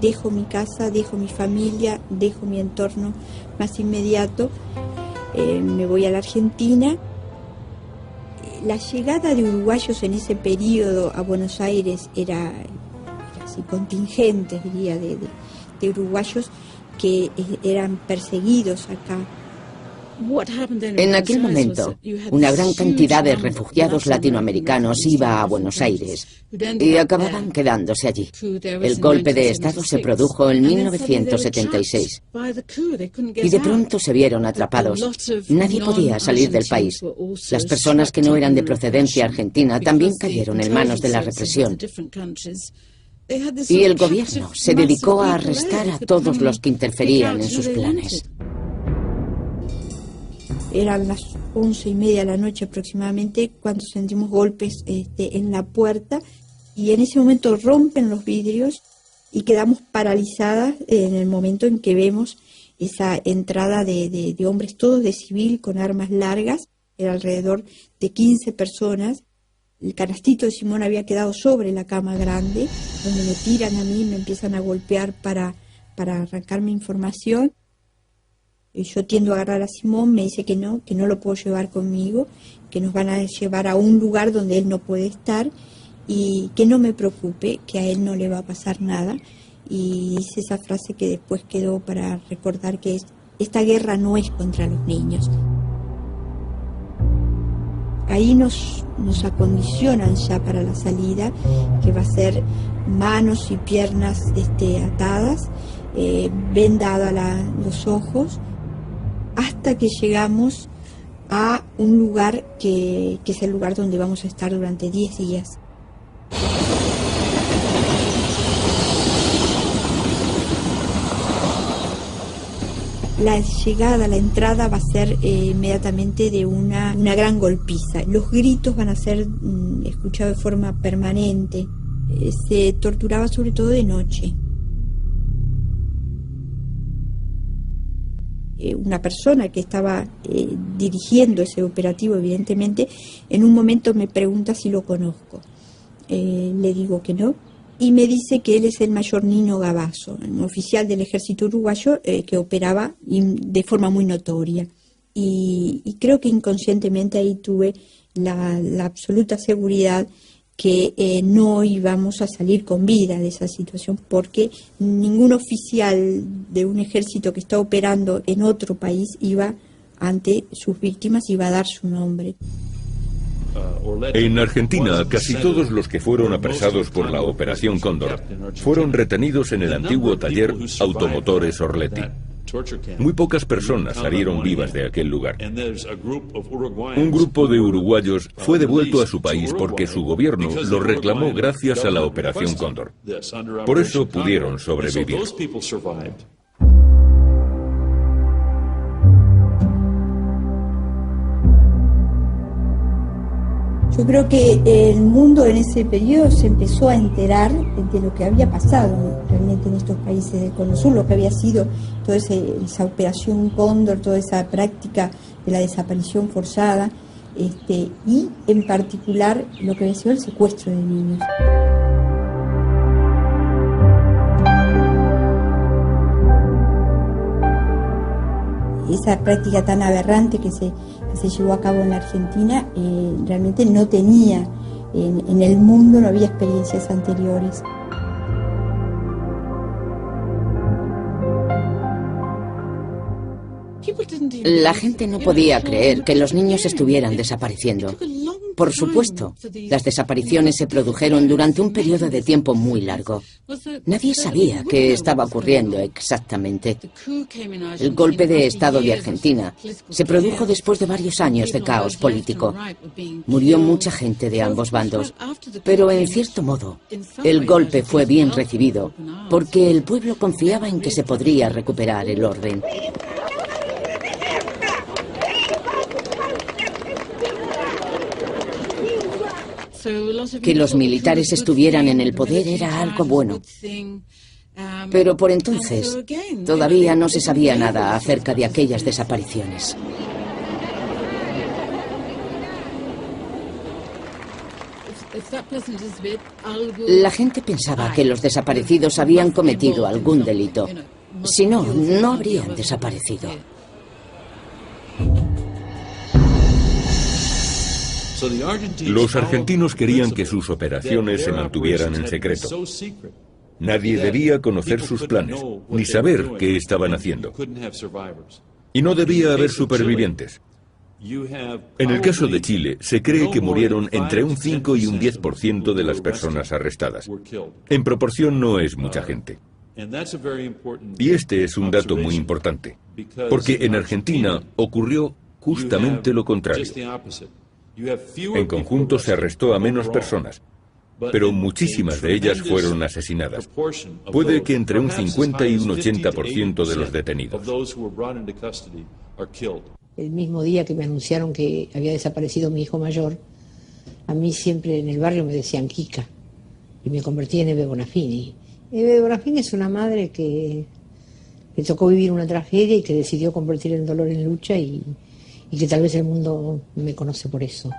Dejo mi casa, dejo mi familia, dejo mi entorno más inmediato, me voy a la Argentina. La llegada de uruguayos en ese periodo a Buenos Aires era así contingente, diría, de uruguayos que eran perseguidos acá. En aquel momento, una gran cantidad de refugiados latinoamericanos iba a Buenos Aires y acababan quedándose allí. El golpe de Estado se produjo en 1976 y de pronto se vieron atrapados. Nadie podía salir del país. Las personas que no eran de procedencia argentina también cayeron en manos de la represión. Y el gobierno se dedicó a arrestar a todos los que interferían en sus planes. Eran las 11:30 de la noche aproximadamente cuando sentimos golpes en la puerta y en ese momento rompen los vidrios y quedamos paralizadas en el momento en que vemos esa entrada de hombres todos de civil con armas largas, era alrededor de 15 personas. El canastito de Simón había quedado sobre la cama grande, donde me tiran a mí, me empiezan a golpear para arrancarme información. Yo tiendo a agarrar a Simón, me dice que no lo puedo llevar conmigo, que nos van a llevar a un lugar donde él no puede estar y que no me preocupe, que a él no le va a pasar nada. Y hice esa frase que después quedó para recordar que esta guerra no es contra los niños. Ahí nos acondicionan ya para la salida, que va a ser manos y piernas atadas, vendada los ojos, hasta que llegamos a un lugar que es el lugar donde vamos a estar durante 10 días. La llegada, la entrada va a ser inmediatamente de una gran golpiza. Los gritos van a ser escuchados de forma permanente. Se torturaba sobre todo de noche. Una persona que estaba dirigiendo ese operativo, evidentemente, en un momento me pregunta si lo conozco. Le digo que no. Y me dice que él es el mayor Nino Gavazo, un oficial del ejército uruguayo que operaba de forma muy notoria. Y creo que inconscientemente ahí tuve la absoluta seguridad que no íbamos a salir con vida de esa situación, porque ningún oficial de un ejército que está operando en otro país iba ante sus víctimas, iba a dar su nombre. En Argentina, casi todos los que fueron apresados por la Operación Cóndor fueron retenidos en el antiguo taller Automotores Orletti. Muy pocas personas salieron vivas de aquel lugar. Un grupo de uruguayos fue devuelto a su país porque su gobierno lo reclamó gracias a la Operación Cóndor. Por eso pudieron sobrevivir. Yo creo que el mundo en ese periodo se empezó a enterar de lo que había pasado realmente en estos países del Cono Sur, lo que había sido toda esa operación Cóndor, toda esa práctica de la desaparición forzada, y en particular lo que había sido el secuestro de niños. Esa práctica tan aberrante que se llevó a cabo en la Argentina realmente no tenía, en el mundo no había experiencias anteriores. La gente no podía creer que los niños estuvieran desapareciendo. Por supuesto, las desapariciones se produjeron durante un periodo de tiempo muy largo. Nadie sabía qué estaba ocurriendo exactamente. El golpe de Estado de Argentina se produjo después de varios años de caos político. Murió mucha gente de ambos bandos, pero en cierto modo, el golpe fue bien recibido porque el pueblo confiaba en que se podría recuperar el orden. Que los militares estuvieran en el poder era algo bueno. Pero por entonces todavía no se sabía nada acerca de aquellas desapariciones. La gente pensaba que los desaparecidos habían cometido algún delito. Si no, no habrían desaparecido. Los argentinos querían que sus operaciones se mantuvieran en secreto. Nadie debía conocer sus planes, ni saber qué estaban haciendo. Y no debía haber supervivientes. En el caso de Chile, se cree que murieron entre un 5 y un 10% de las personas arrestadas. En proporción no es mucha gente. Y este es un dato muy importante, porque en Argentina ocurrió justamente lo contrario. En conjunto se arrestó a menos personas, pero muchísimas de ellas fueron asesinadas. Puede que entre un 50 y un 80% de los detenidos. El mismo día que me anunciaron que había desaparecido mi hijo mayor, a mí siempre en el barrio me decían Kika, y me convertí en Eve Bonafini. Eve Bonafini es una madre que le tocó vivir una tragedia y que decidió convertir el dolor en lucha y que tal vez el mundo me conoce por eso.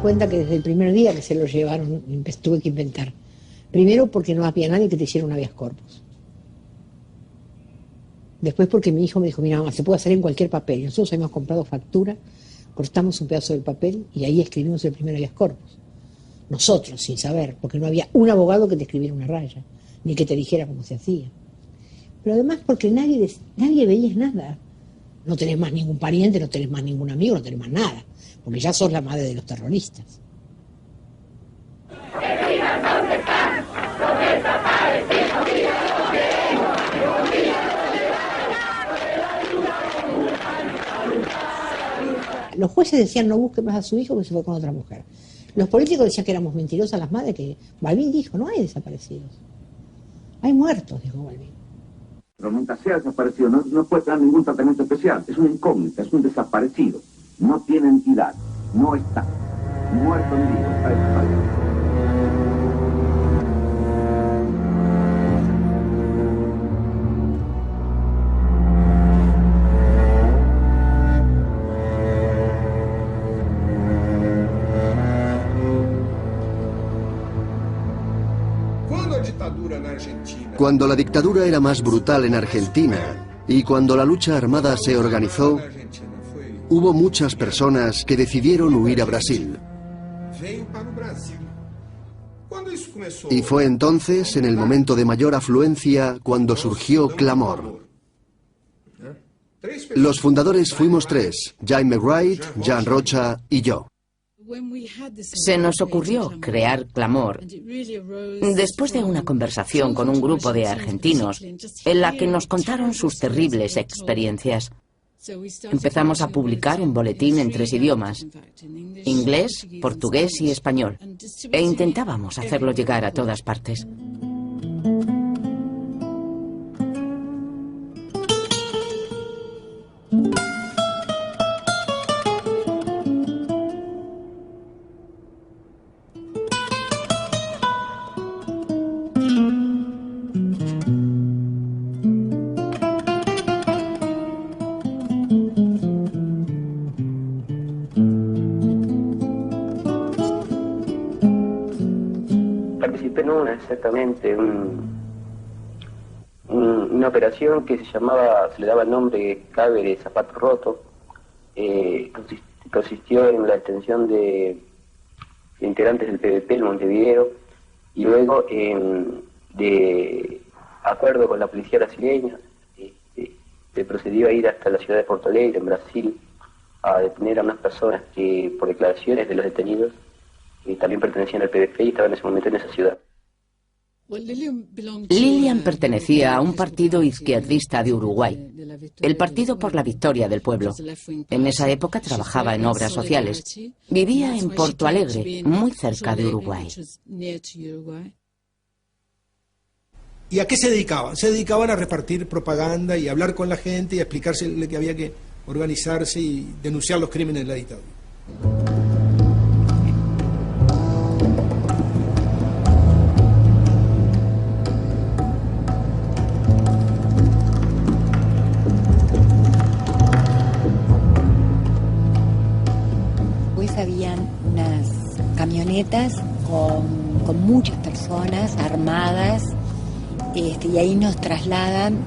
Cuenta que desde el primer día que se lo llevaron tuve que inventar. Primero porque no había nadie que te hiciera un habeas corpus. Después porque mi hijo me dijo, mira mamá, se puede hacer en cualquier papel. Nosotros habíamos comprado factura cortamos un pedazo del papel y ahí escribimos el primer habeas corpus. Nosotros, sin saber, porque no había un abogado que te escribiera una raya, ni que te dijera cómo se hacía. Pero además porque nadie veía nada. No tenés más ningún pariente, no tenés más ningún amigo, no tenés más nada, porque ya sos la madre de los terroristas. Los jueces decían no busque más a su hijo que se fue con otra mujer. Los políticos decían que éramos mentirosas las madres, que Balbín dijo, no hay desaparecidos. Hay muertos, dijo Balbín. Pero nunca se ha desaparecido, no puede tener ningún tratamiento especial, es una incógnita, es un desaparecido, no tiene entidad, no está, muerto en vivo, está desaparecido. Cuando la dictadura era más brutal en Argentina y cuando la lucha armada se organizó, hubo muchas personas que decidieron huir a Brasil. Y fue entonces, en el momento de mayor afluencia, cuando surgió Clamor. Los fundadores fuimos tres: Jaime Wright, Jan Rocha y yo. Se nos ocurrió crear Clamor después de una conversación con un grupo de argentinos en la que nos contaron sus terribles experiencias. Empezamos a publicar un boletín en 3 idiomas: inglés, portugués y español, e intentábamos hacerlo llegar a todas partes. Exactamente una operación que se le daba el nombre Cabe de Zapato Roto. Consistió en la detención de integrantes del PVP en Montevideo y luego de acuerdo con la policía brasileña se procedió a ir hasta la ciudad de Porto Alegre, en Brasil, a detener a unas personas que, por declaraciones de los detenidos, también pertenecían al PVP y estaban en ese momento en esa ciudad. Lilian pertenecía a un partido izquierdista de Uruguay, el Partido por la Victoria del Pueblo. En esa época trabajaba en obras sociales. Vivía en Porto Alegre, muy cerca de Uruguay. ¿Y a qué se dedicaban? Se dedicaban a repartir propaganda y a hablar con la gente y a explicarse que había que organizarse y denunciar los crímenes de la dictadura. Habían unas camionetas con muchas personas armadas, y ahí nos trasladan,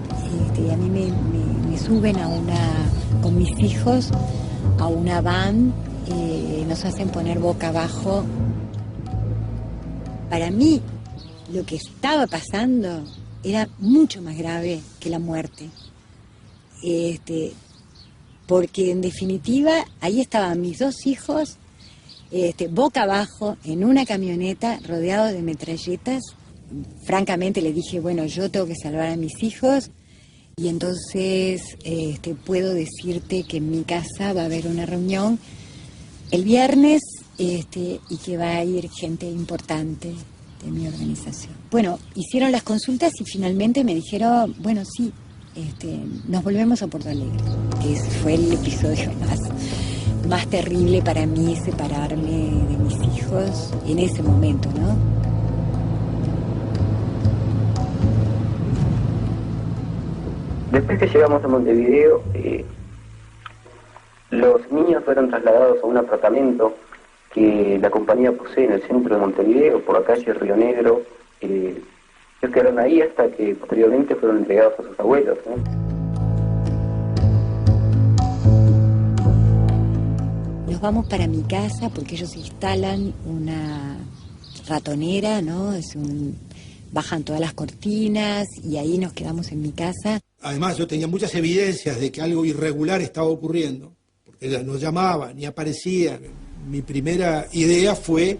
y a mí me suben con mis hijos a una van, nos hacen poner boca abajo. Para mí lo que estaba pasando era mucho más grave que la muerte, porque en definitiva ahí estaban mis 2 hijos boca abajo en una camioneta rodeado de metralletas. Francamente le dije, bueno, yo tengo que salvar a mis hijos, y entonces puedo decirte que en mi casa va a haber una reunión el viernes y que va a ir gente importante de mi organización. Bueno, hicieron las consultas y finalmente me dijeron, bueno, sí, nos volvemos a Porto Alegre, que ese fue el episodio más terrible para mí, separarme de mis hijos en ese momento, ¿no? Después que llegamos a Montevideo, los niños fueron trasladados a un apartamento que la compañía posee en el centro de Montevideo, por la calle Río Negro. Ellos quedaron ahí hasta que posteriormente fueron entregados a sus abuelos, ¿no? nos vamos para mi casa porque ellos instalan una ratonera, ¿no? Bajan todas las cortinas y ahí nos quedamos en mi casa. Además, yo tenía muchas evidencias de que algo irregular estaba ocurriendo, porque ella no llamaba ni aparecía. Mi primera idea fue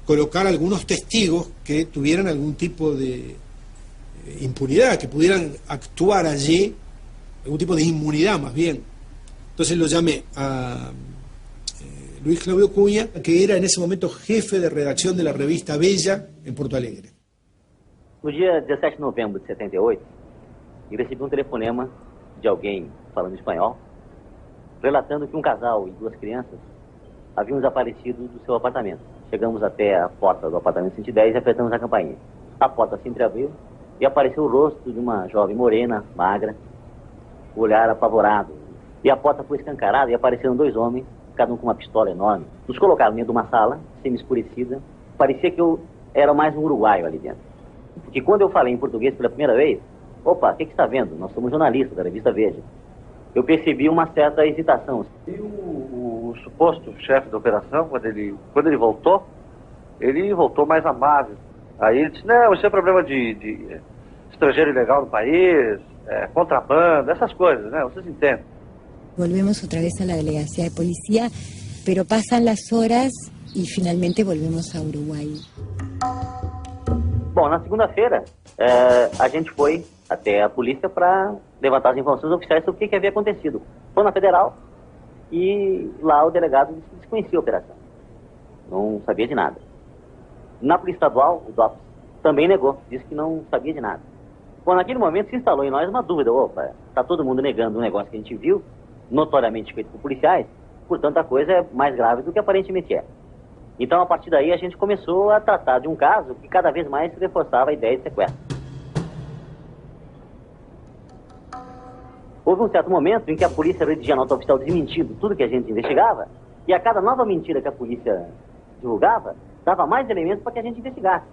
colocar algunos testigos que tuvieran algún tipo de impunidad, que pudieran actuar allí, algún tipo de inmunidad más bien. Entonces lo llamé a Luis Claudio Cunha, que era en ese momento jefe de redacción de la revista Bella en Porto Alegre. No dia 17 de novembro de 78, eu recebi telefonema de alguém falando espanhol, relatando que casal e 2 crianças haviam desaparecido do seu apartamento. Chegamos até a porta do apartamento 110 e apertamos a campainha. A porta se entreabriu e apareceu o rosto de uma jovem morena, magra, o olhar apavorado. E a porta foi escancarada e apareceram 2 homens, cada um com uma pistola enorme. Nos colocaram dentro de uma sala, semi-escurecida. Parecia que eu era mais um uruguaio ali dentro. Porque quando eu falei em português pela primeira vez, opa, o que está vendo? Nós somos jornalistas da revista Veja. Eu percebi uma certa hesitação. E o suposto chefe da operação, quando ele voltou mais amável. Aí ele disse, não, isso é problema de estrangeiro ilegal no país, contrabando, essas coisas, né? Vocês entendem. Volvemos otra vez a la delegacia de policía, pero pasan las horas y finalmente volvemos a Uruguay. Bom, na segunda-feira, a gente foi até a polícia para levantar as informações oficiais sobre o que havia acontecido. Foi na Federal e lá o delegado desconhecia a operação. Não sabia de nada. Na Polícia Estadual, o DOPS também negou, disse que não sabia de nada. Bom, naquele momento se instalou em nós uma dúvida. Opa, está todo mundo negando um negócio que a gente viu, notoriamente feito por policiais, portanto a coisa é mais grave do que aparentemente é. Então, a partir daí, a gente começou a tratar de um caso que cada vez mais reforçava a ideia de sequestro. Houve um certo momento em que a polícia redigia nota oficial desmentindo tudo que a gente investigava, e a cada nova mentira que a polícia divulgava, dava mais elementos para que a gente investigasse.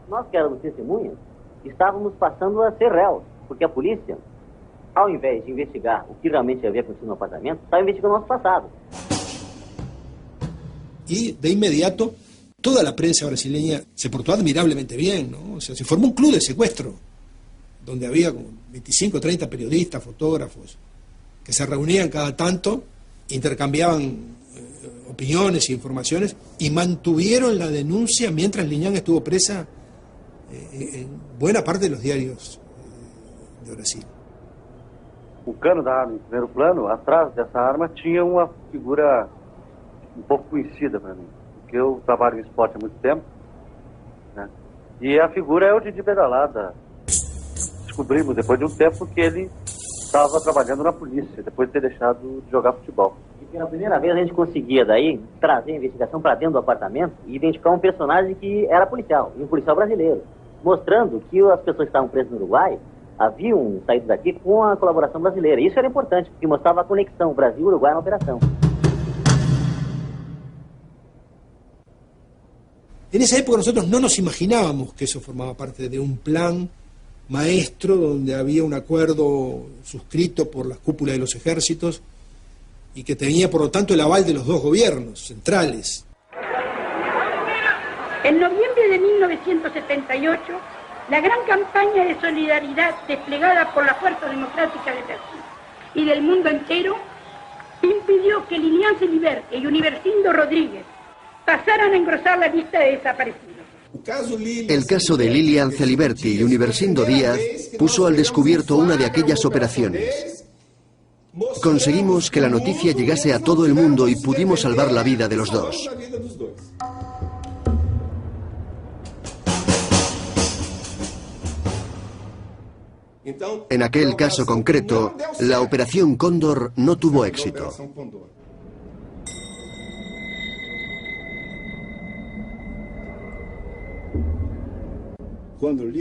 Nós que éramos testemunhas, estávamos passando a ser réus, porque a polícia, ao invés de investigar o que realmente havia acontecido no apartamento, estava investigando o nosso passado. Y de inmediato toda la prensa brasileña se portó admirablemente bien, ¿no? O sea, se formó un club de secuestro, donde había como 25 o 30 periodistas, fotógrafos, que se reunían cada tanto, intercambiaban opiniones e informaciones, y mantuvieron la denuncia mientras Liñán estuvo presa en buena parte de los diarios de Brasil. O cano da arma em primeiro plano, atrás dessa arma tinha uma figura um pouco conhecida para mim, porque eu trabalho em esporte há muito tempo, né? E a figura é o Didi Pedalada. Descobrimos depois de um tempo que ele estava trabalhando na polícia, depois de ter deixado de jogar futebol. E pela primeira vez a gente conseguia daí trazer a investigação para dentro do apartamento e identificar um personagem que era policial, e um policial brasileiro, mostrando que as pessoas que estavam presas no Uruguai haviam saído daqui com a colaboração brasileira. Isso era importante, porque mostrava a conexão Brasil-Uruguai na operação. En esa época nosotros no nos imaginábamos que eso formaba parte de un plan maestro donde había un acuerdo suscrito por las cúpulas de los ejércitos y que tenía por lo tanto el aval de los 2 gobiernos centrales. En noviembre de 1978, la gran campaña de solidaridad desplegada por la Fuerza Democrática de Brasil y del mundo entero impidió que Lilian Celiberti y Universindo Rodríguez pasaran a engrosar la lista de desaparecidos. El caso de Lilian Celiberti y Universindo Díaz puso al descubierto una de aquellas operaciones. Conseguimos que la noticia llegase a todo el mundo y pudimos salvar la vida de los 2. En aquel caso concreto, la Operación Cóndor no tuvo éxito.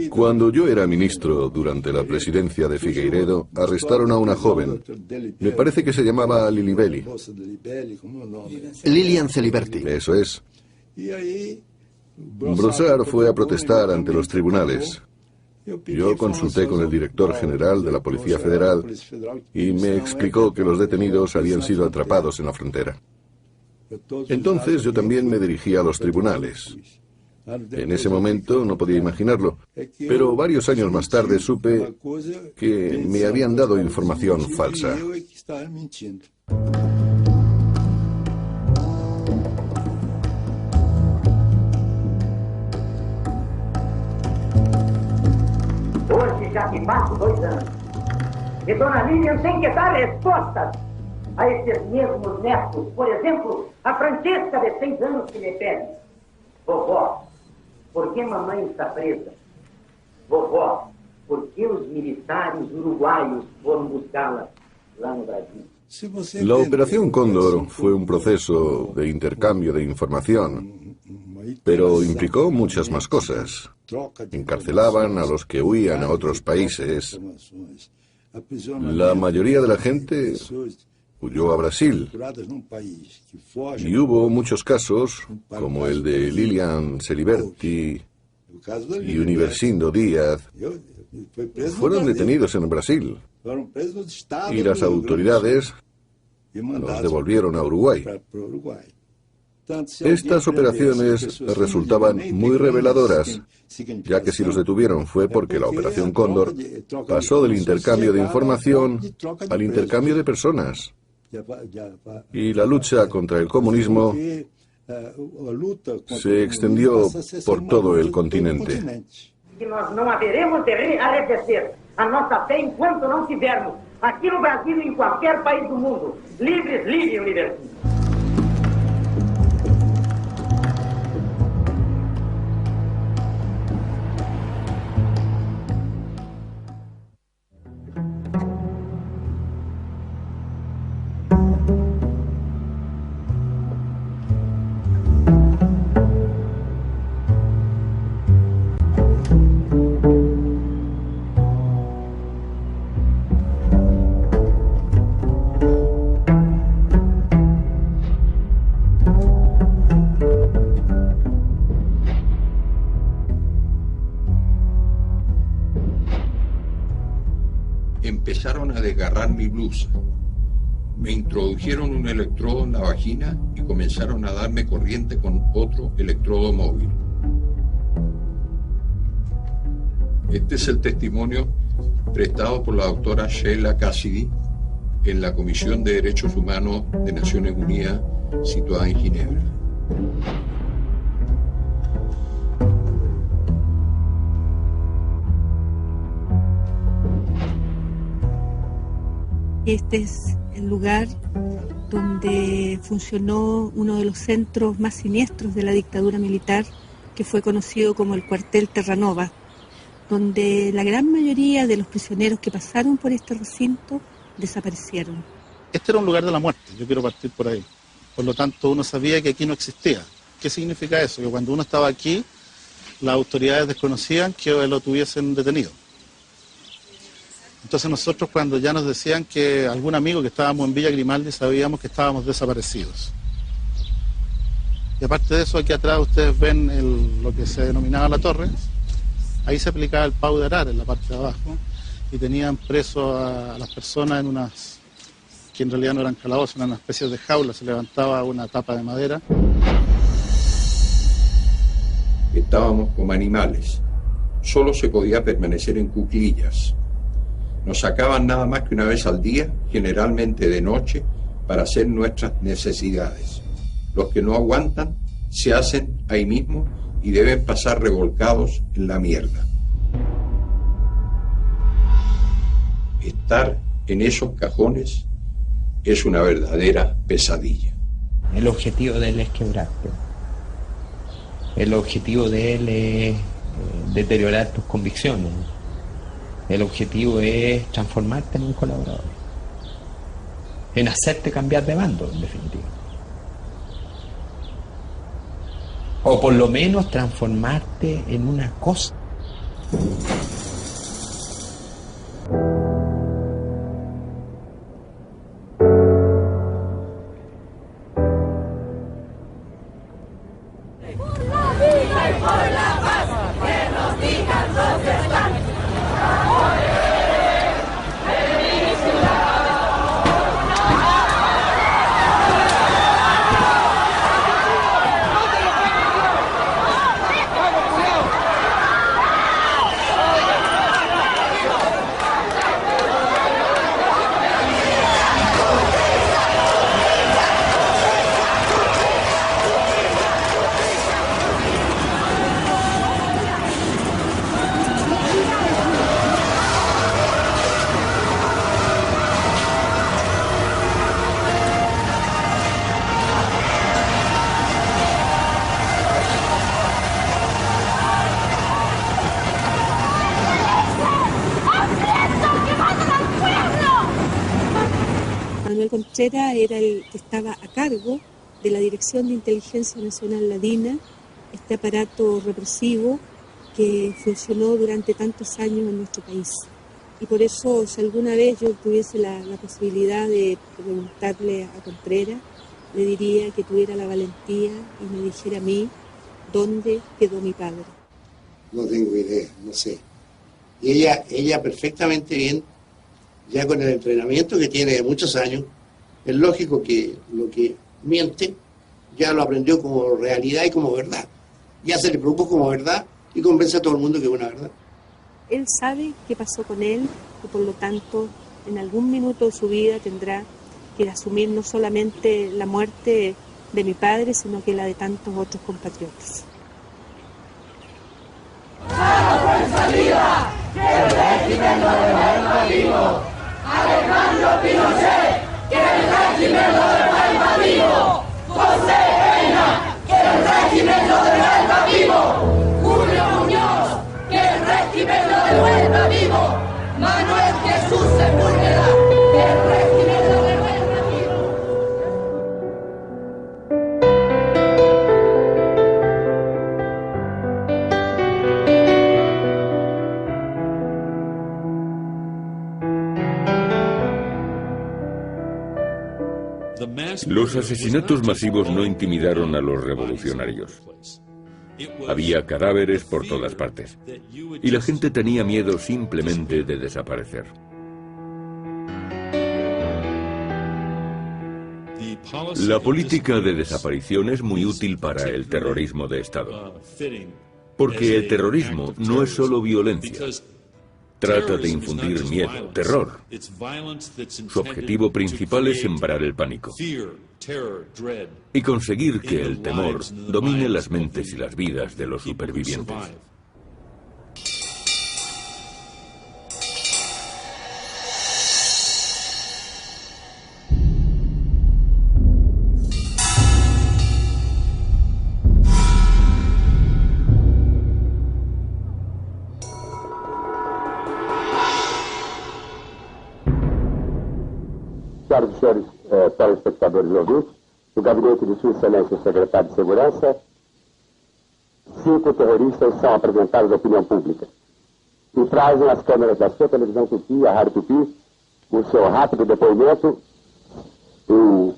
Cuando yo era ministro durante la presidencia de Figueiredo, arrestaron a una joven. Me parece que se llamaba Lilibeli. Lilian Celiberti. Eso es. Broussard fue a protestar ante los tribunales. Yo consulté con el director general de la Policía Federal y me explicó que los detenidos habían sido atrapados en la frontera. Entonces yo también me dirigí a los tribunales. En ese momento no podía imaginarlo, pero varios años más tarde supe que me habían dado información falsa. Hoje já se passam 2 anos e Dona Lilian tem que dar respostas a esses mesmos netos. Por exemplo, a Francesca de 6 anos que me pede: vovó, por que mamãe está presa? Vovó, por que os militares uruguaios foram buscá-la lá no Brasil? La Operación Cóndor fue un proceso de intercambio de información, pero implicó muchas más cosas. Encarcelaban a los que huían a otros países. La mayoría de la gente huyó a Brasil. Y hubo muchos casos, como el de Lilian Celiberti y Universindo Díaz, fueron detenidos en Brasil. Y las autoridades los devolvieron a Uruguay. Estas operaciones resultaban muy reveladoras, ya que si los detuvieron fue porque la Operación Cóndor pasó del intercambio de información al intercambio de personas. Y la lucha contra el comunismo se extendió por todo el continente. Que nós não haveremos de arrefecer a nossa fé enquanto não tivermos, aqui no Brasil e em qualquer país do mundo, livres, livre e universal. Empezaron a desgarrar mi blusa. Me introdujeron un electrodo en la vagina y comenzaron a darme corriente con otro electrodo móvil. Este es el testimonio prestado por la doctora Sheila Cassidy en la Comisión de Derechos Humanos de Naciones Unidas situada en Ginebra. Este es el lugar donde funcionó uno de los centros más siniestros de la dictadura militar, que fue conocido como el cuartel Terranova, donde la gran mayoría de los prisioneros que pasaron por este recinto desaparecieron. Este era un lugar de la muerte, yo quiero partir por ahí. Por lo tanto, uno sabía que aquí no existía. ¿Qué significa eso? Que cuando uno estaba aquí, las autoridades desconocían que lo tuviesen detenido. Entonces nosotros, cuando ya nos decían que algún amigo que estábamos en Villa Grimaldi, sabíamos que estábamos desaparecidos. Y aparte de eso, aquí atrás ustedes ven lo que se denominaba la torre. Ahí se aplicaba el pau de arar en la parte de abajo y tenían presos a las personas en unas, que en realidad no eran calabozos, eran una especie de jaula, se levantaba una tapa de madera. Estábamos como animales, solo se podía permanecer en cuclillas. Nos sacaban nada más que una vez al día, generalmente de noche, para hacer nuestras necesidades. Los que no aguantan se hacen ahí mismo y deben pasar revolcados en la mierda. Estar en esos cajones es una verdadera pesadilla. El objetivo de él es quebrarte. El objetivo de él es deteriorar tus convicciones. El objetivo es transformarte en un colaborador, en hacerte cambiar de bando, en definitiva. O por lo menos transformarte en una cosa. Contreras era el que estaba a cargo de la Dirección de Inteligencia Nacional la DINA, este aparato represivo que funcionó durante tantos años en nuestro país. Y por eso, si alguna vez yo tuviese la posibilidad de preguntarle a Contreras, le diría que tuviera la valentía y me dijera a mí dónde quedó mi padre. No tengo idea, no sé. Y ella perfectamente bien, ya con el entrenamiento que tiene de muchos años, es lógico que lo que miente ya lo aprendió como realidad y como verdad. Ya se le produjo como verdad y convence a todo el mundo que es una verdad. Él sabe qué pasó con él y por lo tanto en algún minuto de su vida tendrá que asumir no solamente la muerte de mi padre, sino que la de tantos otros compatriotas. ¡Vamos en salida! ¡Que el régimen lo devuelva vivo! ¡Alejandro Pinochet! ¡Que el régimen lo devuelva vivo! ¡José Reina! ¡Que el régimen lo devuelva vivo! ¡Julio Muñoz! ¡Que el régimen lo devuelva vivo! ¡Manuel Jesús Sepúlveda! ¡Que el régimen lo devuelva vivo! Los asesinatos masivos no intimidaron a los revolucionarios. Había cadáveres por todas partes. Y la gente tenía miedo simplemente de desaparecer. La política de desaparición es muy útil para el terrorismo de Estado. Porque el terrorismo no es solo violencia. Trata de infundir miedo, terror. Su objetivo principal es sembrar el pánico y conseguir que el temor domine las mentes y las vidas de los supervivientes. Senhoras e senhores telespectadores e ouvintes, do gabinete de Sua Excelência o Secretário de Segurança, 5 terroristas são apresentados à opinião pública e trazem as câmeras da sua televisão Tupi, a Rádio Tupi, o seu rápido depoimento. Eu,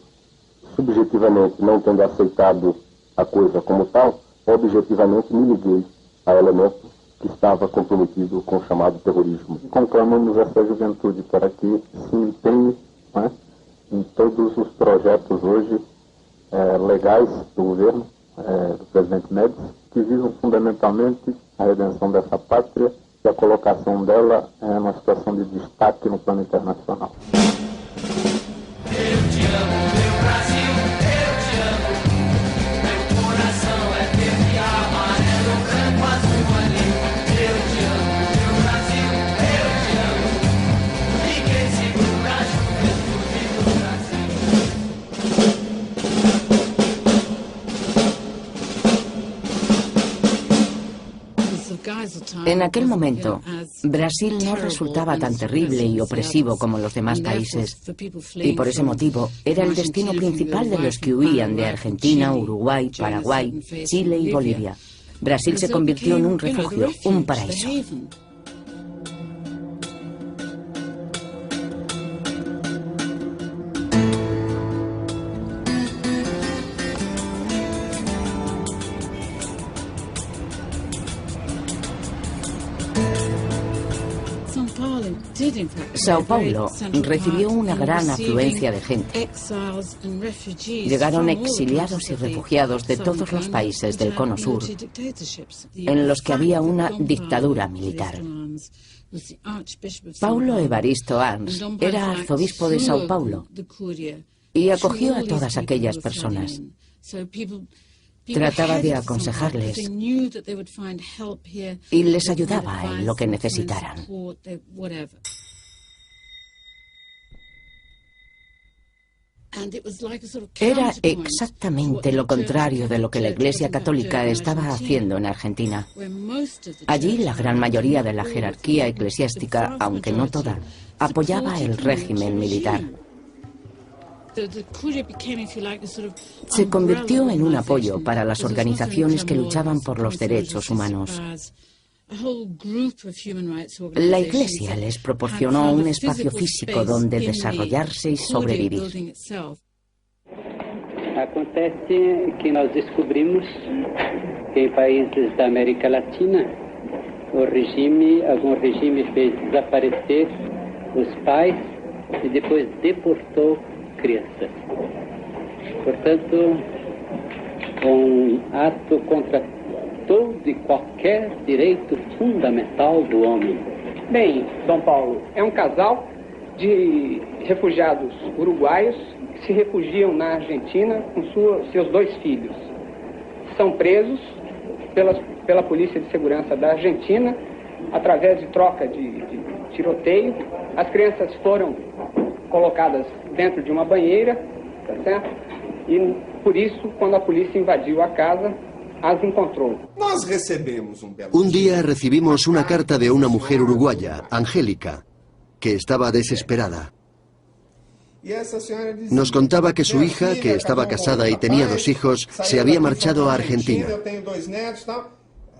subjetivamente, não tendo aceitado a coisa como tal, objetivamente me liguei a elementos que estava comprometido com o chamado terrorismo. Conclamamos essa juventude para que se empenhe, né, em todos os projetos hoje legais do governo, do presidente Médici, que visam fundamentalmente a redenção dessa pátria e a colocação dela numa situação de destaque no plano internacional. Eu te amo, meu Brasil, eu te amo. Meu coração é verde, amarelo, branco, azul, ali. Eu te amo, meu Brasil, eu te amo. Ninguém segura a juventude do Brasil. En aquel momento, Brasil no resultaba tan terrible y opresivo como los demás países, y por ese motivo era el destino principal de los que huían de Argentina, Uruguay, Paraguay, Chile y Bolivia. Brasil se convirtió en un refugio, un paraíso. Sao Paulo recibió una gran afluencia de gente. Llegaron exiliados y refugiados de todos los países del Cono Sur, en los que había una dictadura militar. Paulo Evaristo Arns era arzobispo de Sao Paulo y acogió a todas aquellas personas. Trataba de aconsejarles y les ayudaba en lo que necesitaran. Era exactamente lo contrario de lo que la Iglesia Católica estaba haciendo en Argentina. Allí la gran mayoría de la jerarquía eclesiástica, aunque no toda, apoyaba el régimen militar. Se convirtió en un apoyo para las organizaciones que luchaban por los derechos humanos. La Iglesia les proporcionó un espacio físico donde desarrollarse y sobrevivir. Acontece que nós descobrimos que em países da América Latina algum regime fez desaparecer os pais e depois deportou crianças. Portanto, ato contra todo e qualquer direito fundamental do homem. Bem, Dom Paulo, é casal de refugiados uruguaios que se refugiam na Argentina com seus 2 filhos. São presos pela Polícia de Segurança da Argentina através de troca de tiroteio. As crianças foram colocadas dentro de uma banheira, tá certo? E por isso, quando a polícia invadiu a casa, as encontrou. Un día recibimos una carta de una mujer uruguaya, Angélica, que estaba desesperada. Nos contaba que su hija, que estaba casada y tenía 2 hijos, se había marchado a Argentina.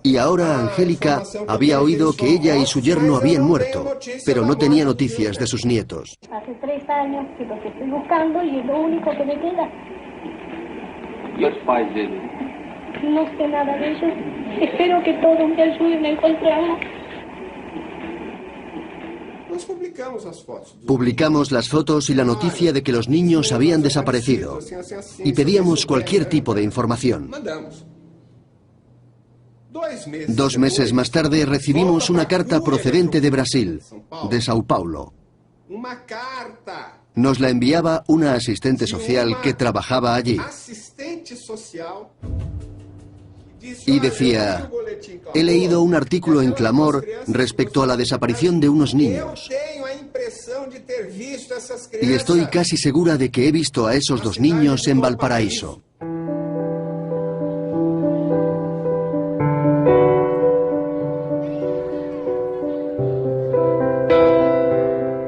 Y ahora Angélica había oído que ella y su yerno habían muerto, pero no tenía noticias de sus nietos. Hace 3 años que los estoy buscando y es lo único que me queda. ¿Y los pais de él? No sé nada de ellos. Espero que todos me ayuden a encontrarlos. Publicamos las fotos y la noticia de que los niños habían desaparecido y pedíamos cualquier tipo de información. 2 meses más tarde recibimos una carta procedente de Brasil, de Sao Paulo. Nos la enviaba una asistente social que trabajaba allí. Y decía: he leído un artículo en Clamor respecto a la desaparición de unos niños. Y estoy casi segura de que he visto a esos 2 niños en Valparaíso.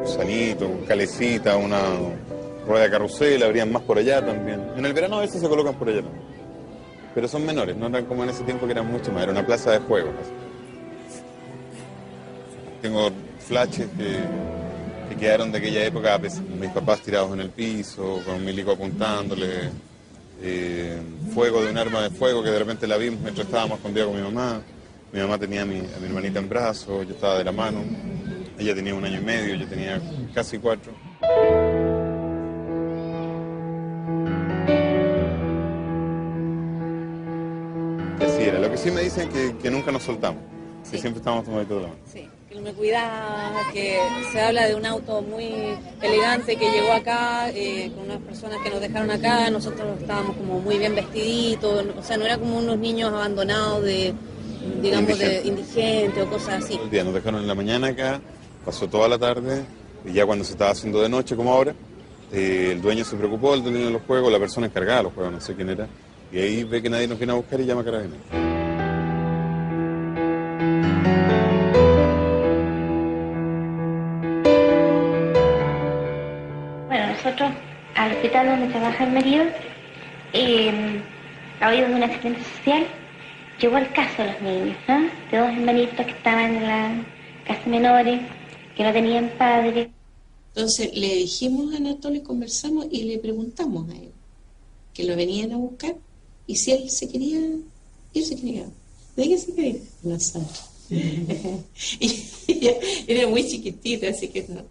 Sanito, calecita, una rueda de carrusel, habrían más por allá también. En el verano a veces se colocan por allá también. Pero son menores, no eran como en ese tiempo que eran mucho más, era una plaza de juegos. Tengo flashes que quedaron de aquella época, mis papás tirados en el piso, con un milico apuntándole, fuego de un arma de fuego que de repente la vimos mientras estábamos escondidos con mi mamá tenía a mi hermanita en brazos, yo estaba de la mano, ella tenía 1 año y medio, yo tenía casi 4. Lo que sí me dicen que nunca nos soltamos, sí, que siempre estamos tomaditos de la mano. Sí, que me cuidaba, que se habla de un auto muy elegante que llegó acá, con unas personas que nos dejaron acá, nosotros estábamos como muy bien vestiditos, o sea, no era como unos niños abandonados de indigentes o cosas así. El día nos dejaron en la mañana acá, pasó toda la tarde, y ya cuando se estaba haciendo de noche como ahora, el dueño se preocupó, el dueño de los juegos, la persona encargada de los juegos, no sé quién era, y ahí ve que nadie nos viene a buscar y llama a Carabineros. Bueno, nosotros al hospital donde trabaja el marido, a oído de un asistente social, llegó el caso de los niños, ¿no? De 2 hermanitos que estaban en la casa menores, que no tenían padre. Entonces le dijimos a Anatolio, conversamos y le preguntamos a él que lo venían a buscar y si él se quería ir. ¿De qué se quería? No sé. Y ella era muy chiquitita, así que no.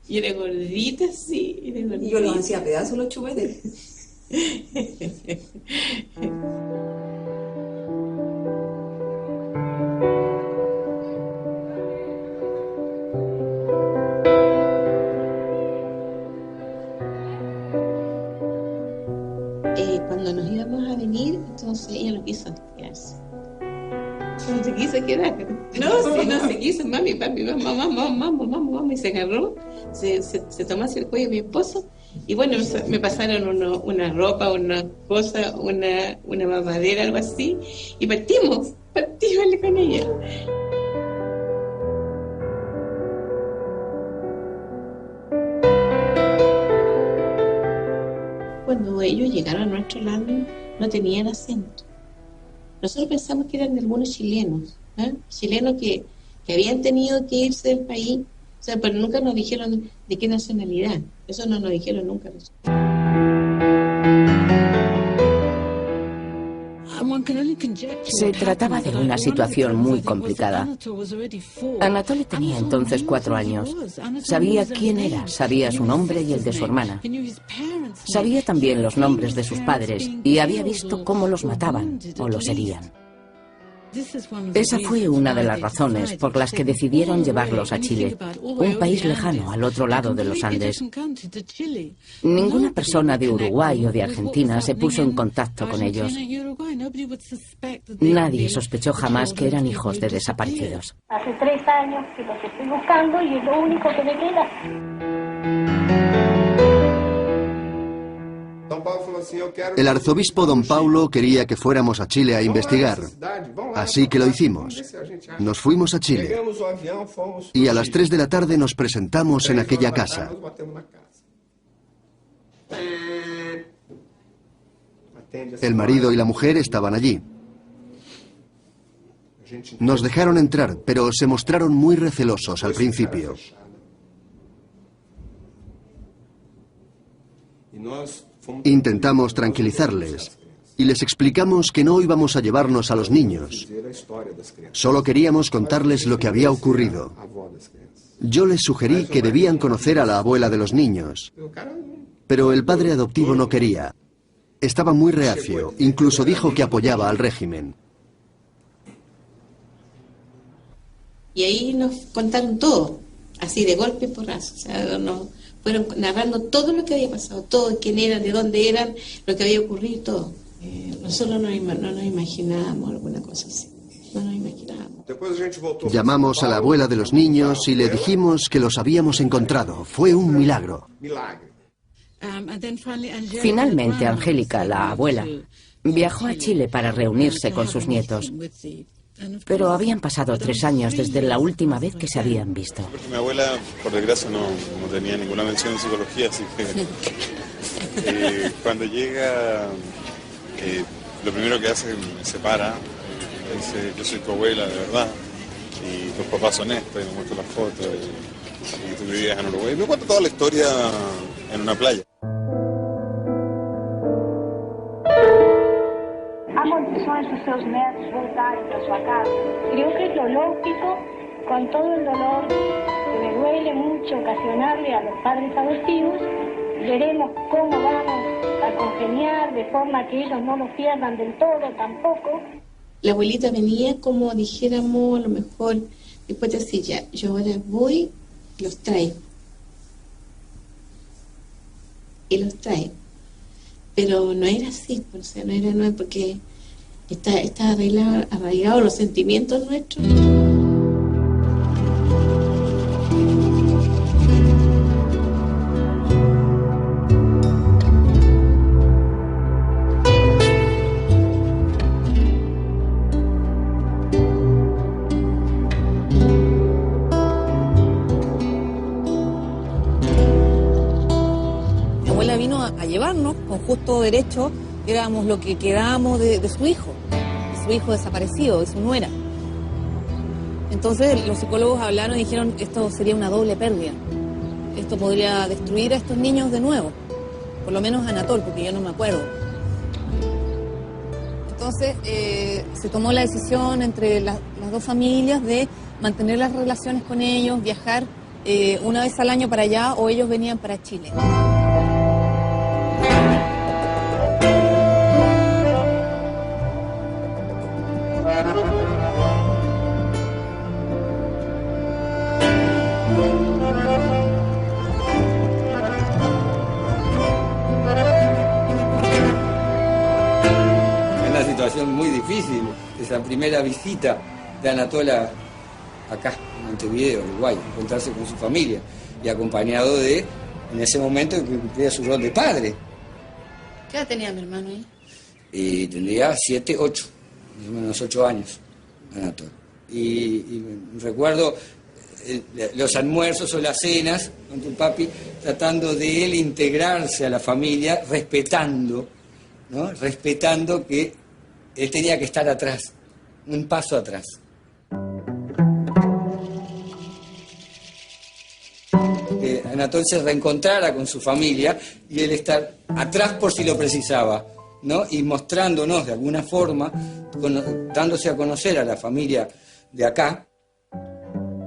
Y era gordita, sí. Era gordita. Y yo los hacía pedazos los chupetes. Cuando nos íbamos a venir, entonces ella no quiso quedarse. No se quiso quedar. No se quiso, mami, papi, vamos, y se agarró, se tomó hacia el cuello de mi esposo, y bueno, me pasaron una ropa, una cosa, una mamadera, algo así, y partimos con ella. cuando ellos llegaron a nuestro lado no tenían acento. Nosotros pensamos que eran algunos chilenos, chilenos que habían tenido que irse del país, o sea, pero nunca nos dijeron de qué nacionalidad. Eso no nos dijeron nunca. Se trataba de una situación muy complicada. Anatole tenía entonces 4 años. Sabía quién era, sabía su nombre y el de su hermana. Sabía también los nombres de sus padres y había visto cómo los mataban o los herían. Esa fue una de las razones por las que decidieron llevarlos a Chile, un país lejano al otro lado de los Andes. Ninguna persona de Uruguay o de Argentina se puso en contacto con ellos. Nadie sospechó jamás que eran hijos de desaparecidos. Hace 3 años que los estoy buscando y es lo único que me queda. El arzobispo don Paulo quería que fuéramos a Chile a investigar, así que lo hicimos. Nos fuimos a Chile y a las 3 de la tarde nos presentamos en aquella casa. El marido y la mujer estaban allí. Nos dejaron entrar, pero se mostraron muy recelosos al principio. Intentamos tranquilizarles y les explicamos que no íbamos a llevarnos a los niños. Solo queríamos contarles lo que había ocurrido. Yo les sugerí que debían conocer a la abuela de los niños, pero el padre adoptivo no quería. Estaba muy reacio, incluso dijo que apoyaba al régimen. Y ahí nos contaron todo, así de golpe y porrazo, o sea, nos fueron narrando todo lo que había pasado, todo, quién eran, de dónde eran, lo que había ocurrido, todo. Nosotros no nos imaginábamos alguna cosa así, no nos imaginábamos. Llamamos a la abuela de los niños y le dijimos que los habíamos encontrado. Fue un milagro. Finalmente, Angélica, la abuela, viajó a Chile para reunirse con sus nietos. Pero habían pasado 3 años desde la última vez que se habían visto. Porque mi abuela, por desgracia, no tenía ninguna mención en psicología, así que cuando llega, lo primero que hace es que me separa, dice, yo soy tu abuela de verdad, y tus papás son estos, y me muestra las fotos, y tú vivías en Uruguay. Me cuenta toda la historia en una playa. Há condições dos seus netos voltarem para sua casa. Creo que es lo lógico, con todo el dolor que me duele mucho ocasionarle a los padres adoptivos. Veremos cómo vamos a congeniar de forma que ellos no los pierdan del todo tampoco. La abuelita venía como dijéramos, a lo mejor, después de decir, ya, yo ahora voy, los traigo. Y los traigo. Pero no era así, o sea, no era porque está arraigado los sentimientos nuestros. Mi abuela vino a llevarnos con justo derecho, éramos lo que quedábamos de su hijo desaparecido, de su nuera. Entonces los psicólogos hablaron y dijeron, esto sería una doble pérdida. Esto podría destruir a estos niños de nuevo, por lo menos a Anatole, porque yo no me acuerdo. Entonces se tomó la decisión entre las 2 familias de mantener las relaciones con ellos, viajar una vez al año para allá o ellos venían para Chile. Una situación muy difícil, esa primera visita de Anatola acá, en Montevideo, Uruguay, encontrarse con su familia y acompañado de, en ese momento, que cumplía su rol de padre. ¿Qué edad tenía mi hermano ahí? Y tendría 7, 8, más o menos 8 años, Anatola. Y recuerdo los almuerzos o las cenas con tu papi, tratando de él integrarse a la familia, respetando, ¿no? Respetando que él tenía que estar atrás, un paso atrás. Que Anatol se reencontrara con su familia y él estar atrás por si lo precisaba, ¿no? Y mostrándonos de alguna forma, dándose a conocer a la familia de acá.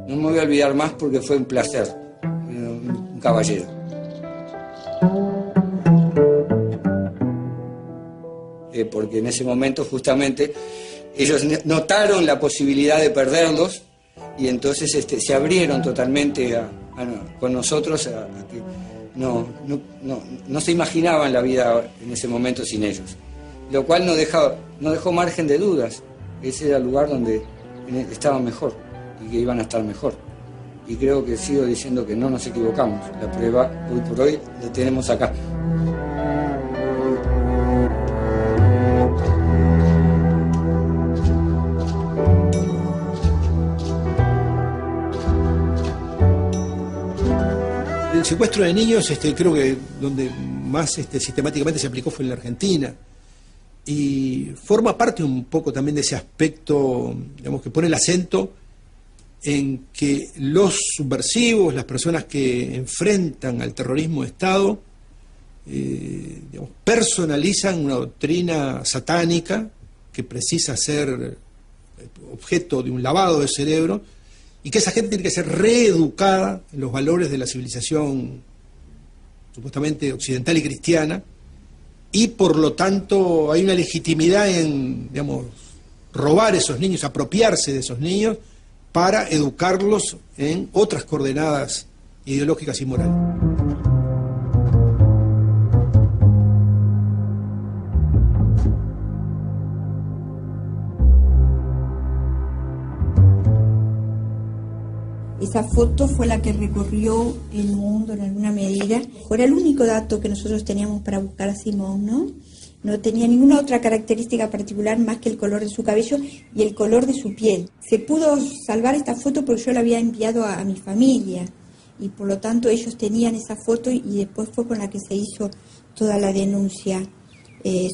No me voy a olvidar más porque fue un placer, un caballero. Porque en ese momento justamente ellos notaron la posibilidad de perderlos y entonces se abrieron totalmente con nosotros, a que no se imaginaban la vida en ese momento sin ellos. Lo cual no dejó margen de dudas. Ese era el lugar donde estaban mejor y que iban a estar mejor. Y creo que sigo diciendo que no nos equivocamos. La prueba, hoy por hoy, la tenemos acá. El secuestro de niños, creo que donde más sistemáticamente se aplicó fue en la Argentina. Y forma parte un poco también de ese aspecto, digamos, que pone el acento en que los subversivos, las personas que enfrentan al terrorismo de Estado, digamos, personalizan una doctrina satánica que precisa ser objeto de un lavado de cerebro y que esa gente tiene que ser reeducada en los valores de la civilización supuestamente occidental y cristiana, y por lo tanto hay una legitimidad en, digamos, robar esos niños, apropiarse de esos niños para educarlos en otras coordenadas ideológicas y morales. Esa foto fue la que recorrió el mundo en alguna medida. Era el único dato que nosotros teníamos para buscar a Simón, ¿no? No tenía ninguna otra característica particular más que el color de su cabello y el color de su piel. Se pudo salvar esta foto porque yo la había enviado a mi familia y por lo tanto ellos tenían esa foto y después fue con la que se hizo toda la denuncia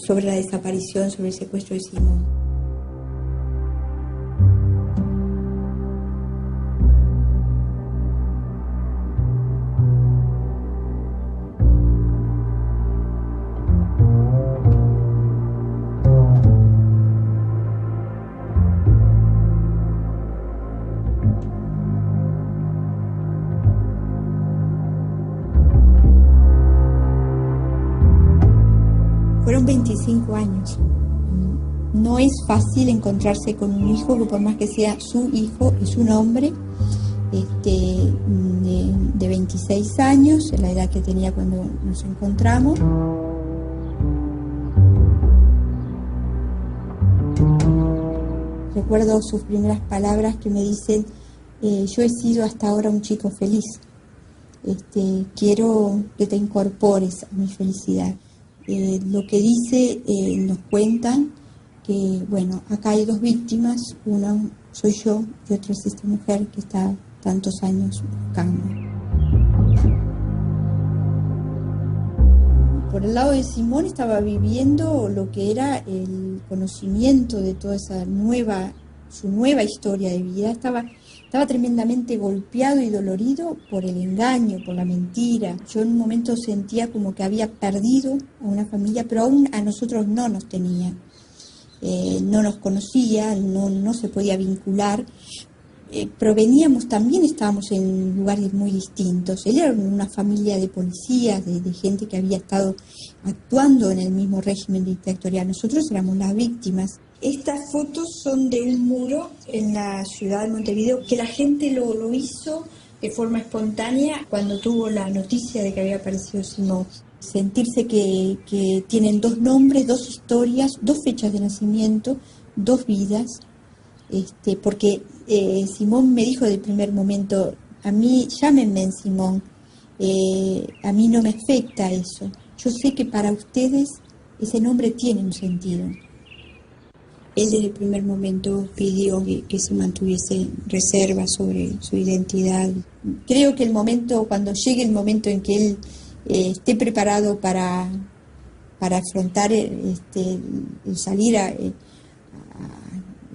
sobre la desaparición, sobre el secuestro de Simón. Fueron 25 años. No es fácil encontrarse con un hijo que por más que sea su hijo, es un hombre de 26 años, la edad que tenía cuando nos encontramos. Recuerdo sus primeras palabras que me dicen, yo he sido hasta ahora un chico feliz. Quiero que te incorpores a mi felicidad. Lo que dice, nos cuentan que, bueno, acá hay dos víctimas, una soy yo y otra es esta mujer que está tantos años buscando. Por el lado de Simón estaba viviendo lo que era el conocimiento de toda esa su nueva historia de vida. Estaba tremendamente golpeado y dolorido por el engaño, por la mentira. Yo en un momento sentía como que había perdido a una familia, pero aún a nosotros no nos tenía. No nos conocía, no se podía vincular. También estábamos en lugares muy distintos. Él era una familia de policías, de gente que había estado actuando en el mismo régimen dictatorial. Nosotros éramos las víctimas. Estas fotos son de un muro en la ciudad de Montevideo que la gente lo hizo de forma espontánea cuando tuvo la noticia de que había aparecido Simón. Sentirse que tienen dos nombres, dos historias, dos fechas de nacimiento, dos vidas, porque Simón me dijo del primer momento, a mí llámenme en Simón, a mí no me afecta eso. Yo sé que para ustedes ese nombre tiene un sentido. Él desde el primer momento pidió que se mantuviese reserva sobre su identidad. Creo que cuando llegue el momento en que él esté preparado para afrontar el salir a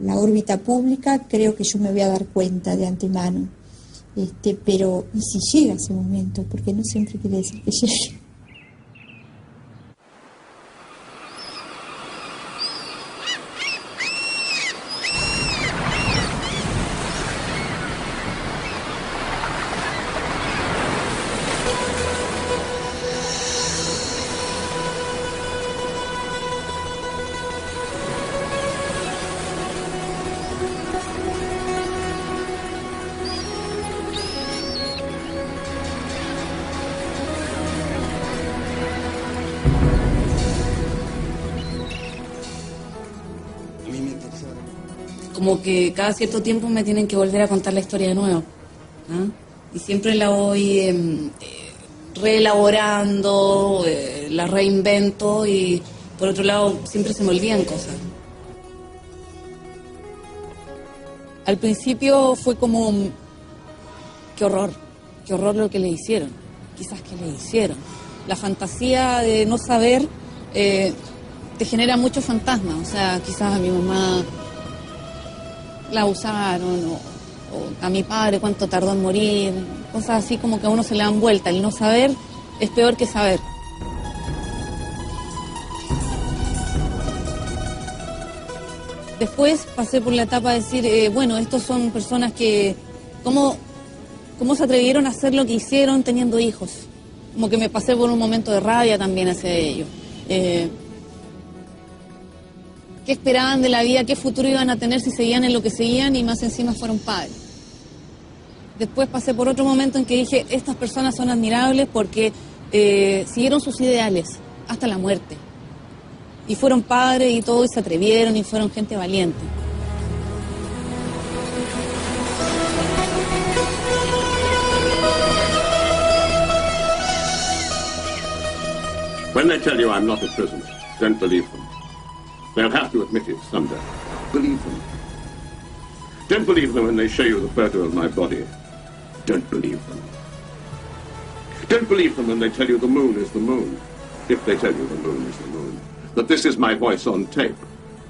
la órbita pública, creo que yo me voy a dar cuenta de antemano. Pero ¿y si llega ese momento? Porque no siempre quiere decir que llegue. Como que cada cierto tiempo me tienen que volver a contar la historia de nuevo, ¿ah? Y siempre la voy reelaborando, la reinvento, y por otro lado siempre se me olvidan cosas. Al principio fue como, qué horror lo que le hicieron, quizás que le hicieron. La fantasía de no saber te genera muchos fantasmas, o sea, quizás a mi mamá la abusaron, o a mi padre cuánto tardó en morir, cosas así como que a uno se le dan vuelta. El no saber es peor que saber. Después pasé por la etapa de decir, bueno, estos son personas que, ¿cómo se atrevieron a hacer lo que hicieron teniendo hijos? Como que me pasé por un momento de rabia también hacia ellos. ¿Qué esperaban de la vida? ¿Qué futuro iban a tener si seguían en lo que seguían y más encima fueron padres? Después pasé por otro momento en que dije, estas personas son admirables porque siguieron sus ideales hasta la muerte. Y fueron padres y todo, y se atrevieron y fueron gente valiente. When they tell you I'm not a prisoner, don't believe them. They'll have to admit it someday. Believe them. Don't believe them when they show you the photo of my body. Don't believe them. Don't believe them when they tell you the moon is the moon. If they tell you the moon is the moon. That this is my voice on tape.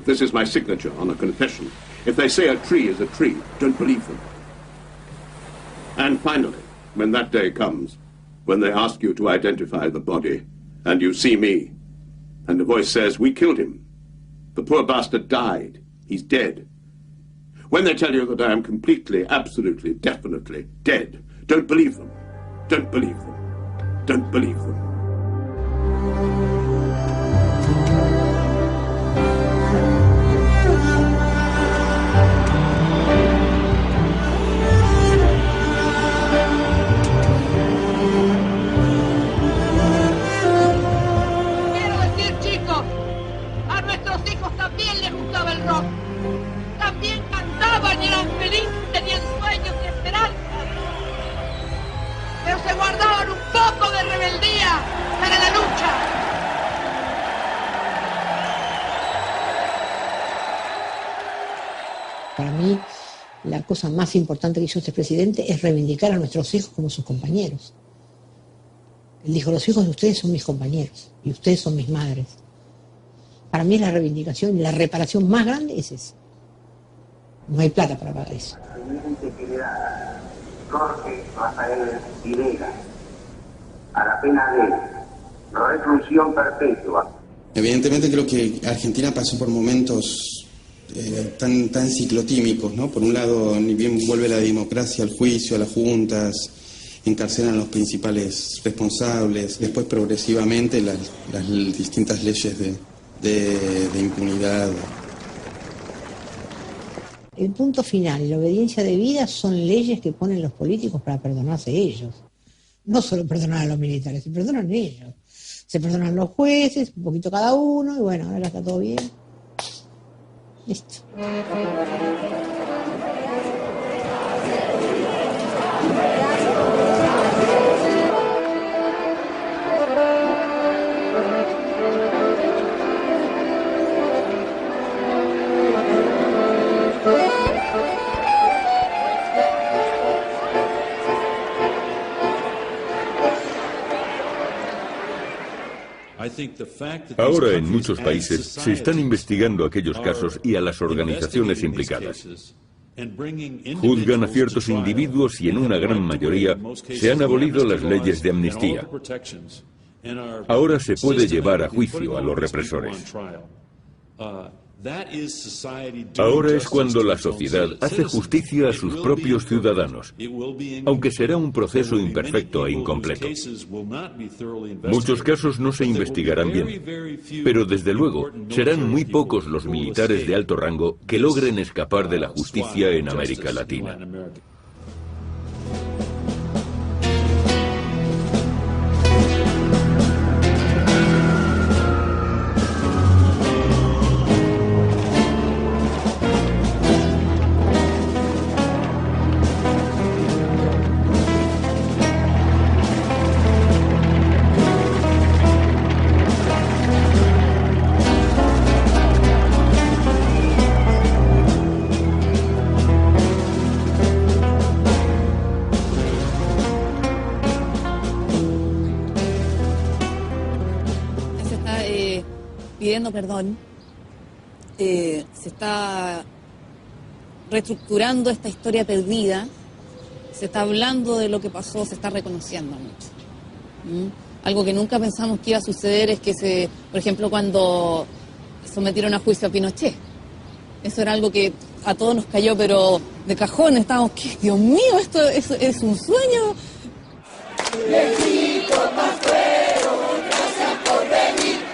This is my signature on a confession. If they say a tree is a tree, don't believe them. And finally, when that day comes, when they ask you to identify the body, and you see me, and the voice says, we killed him. The poor bastard died. He's dead. When they tell you that I am completely, absolutely, definitely dead, don't believe them. Don't believe them. Don't believe them. Quiero decir, chicos, a nuestros hijos también les gustaba el rock. También cantaban y eran felices, tenían sueños y esperanzas. Pero se guardaban un poco de rebeldía para la lucha. Para mí, la cosa más importante que hizo este presidente es reivindicar a nuestros hijos como sus compañeros. Él dijo, los hijos de ustedes son mis compañeros y ustedes son mis madres. Para mí la reivindicación y la reparación más grande es esa. No hay plata para pagar eso. Jorge Rafael Videla, a la pena de reclusión perpetua. Evidentemente creo que Argentina pasó por momentos tan ciclotímicos, ¿no? Por un lado, ni bien vuelve la democracia al juicio, a las juntas, encarcelan a los principales responsables, después progresivamente las distintas leyes de impunidad. El punto final y la obediencia debida son leyes que ponen los políticos para perdonarse ellos. No solo perdonar a los militares, se perdonan ellos. Se perdonan los jueces, un poquito cada uno, y bueno, ahora está todo bien. Listo. Ahora en muchos países se están investigando aquellos casos y a las organizaciones implicadas. Juzgan a ciertos individuos y en una gran mayoría se han abolido las leyes de amnistía. Ahora se puede llevar a juicio a los represores. Ahora es cuando la sociedad hace justicia a sus propios ciudadanos, aunque será un proceso imperfecto e incompleto. Muchos casos no se investigarán bien, pero desde luego serán muy pocos los militares de alto rango que logren escapar de la justicia en América Latina. Pidiendo perdón, se está reestructurando esta historia perdida, se está hablando de lo que pasó, se está reconociendo mucho. Algo que nunca pensamos que iba a suceder es que por ejemplo, cuando sometieron a juicio a Pinochet, eso era algo que a todos nos cayó, pero de cajón estábamos, ¿qué? Dios mío, esto es un sueño. Gracias por venir.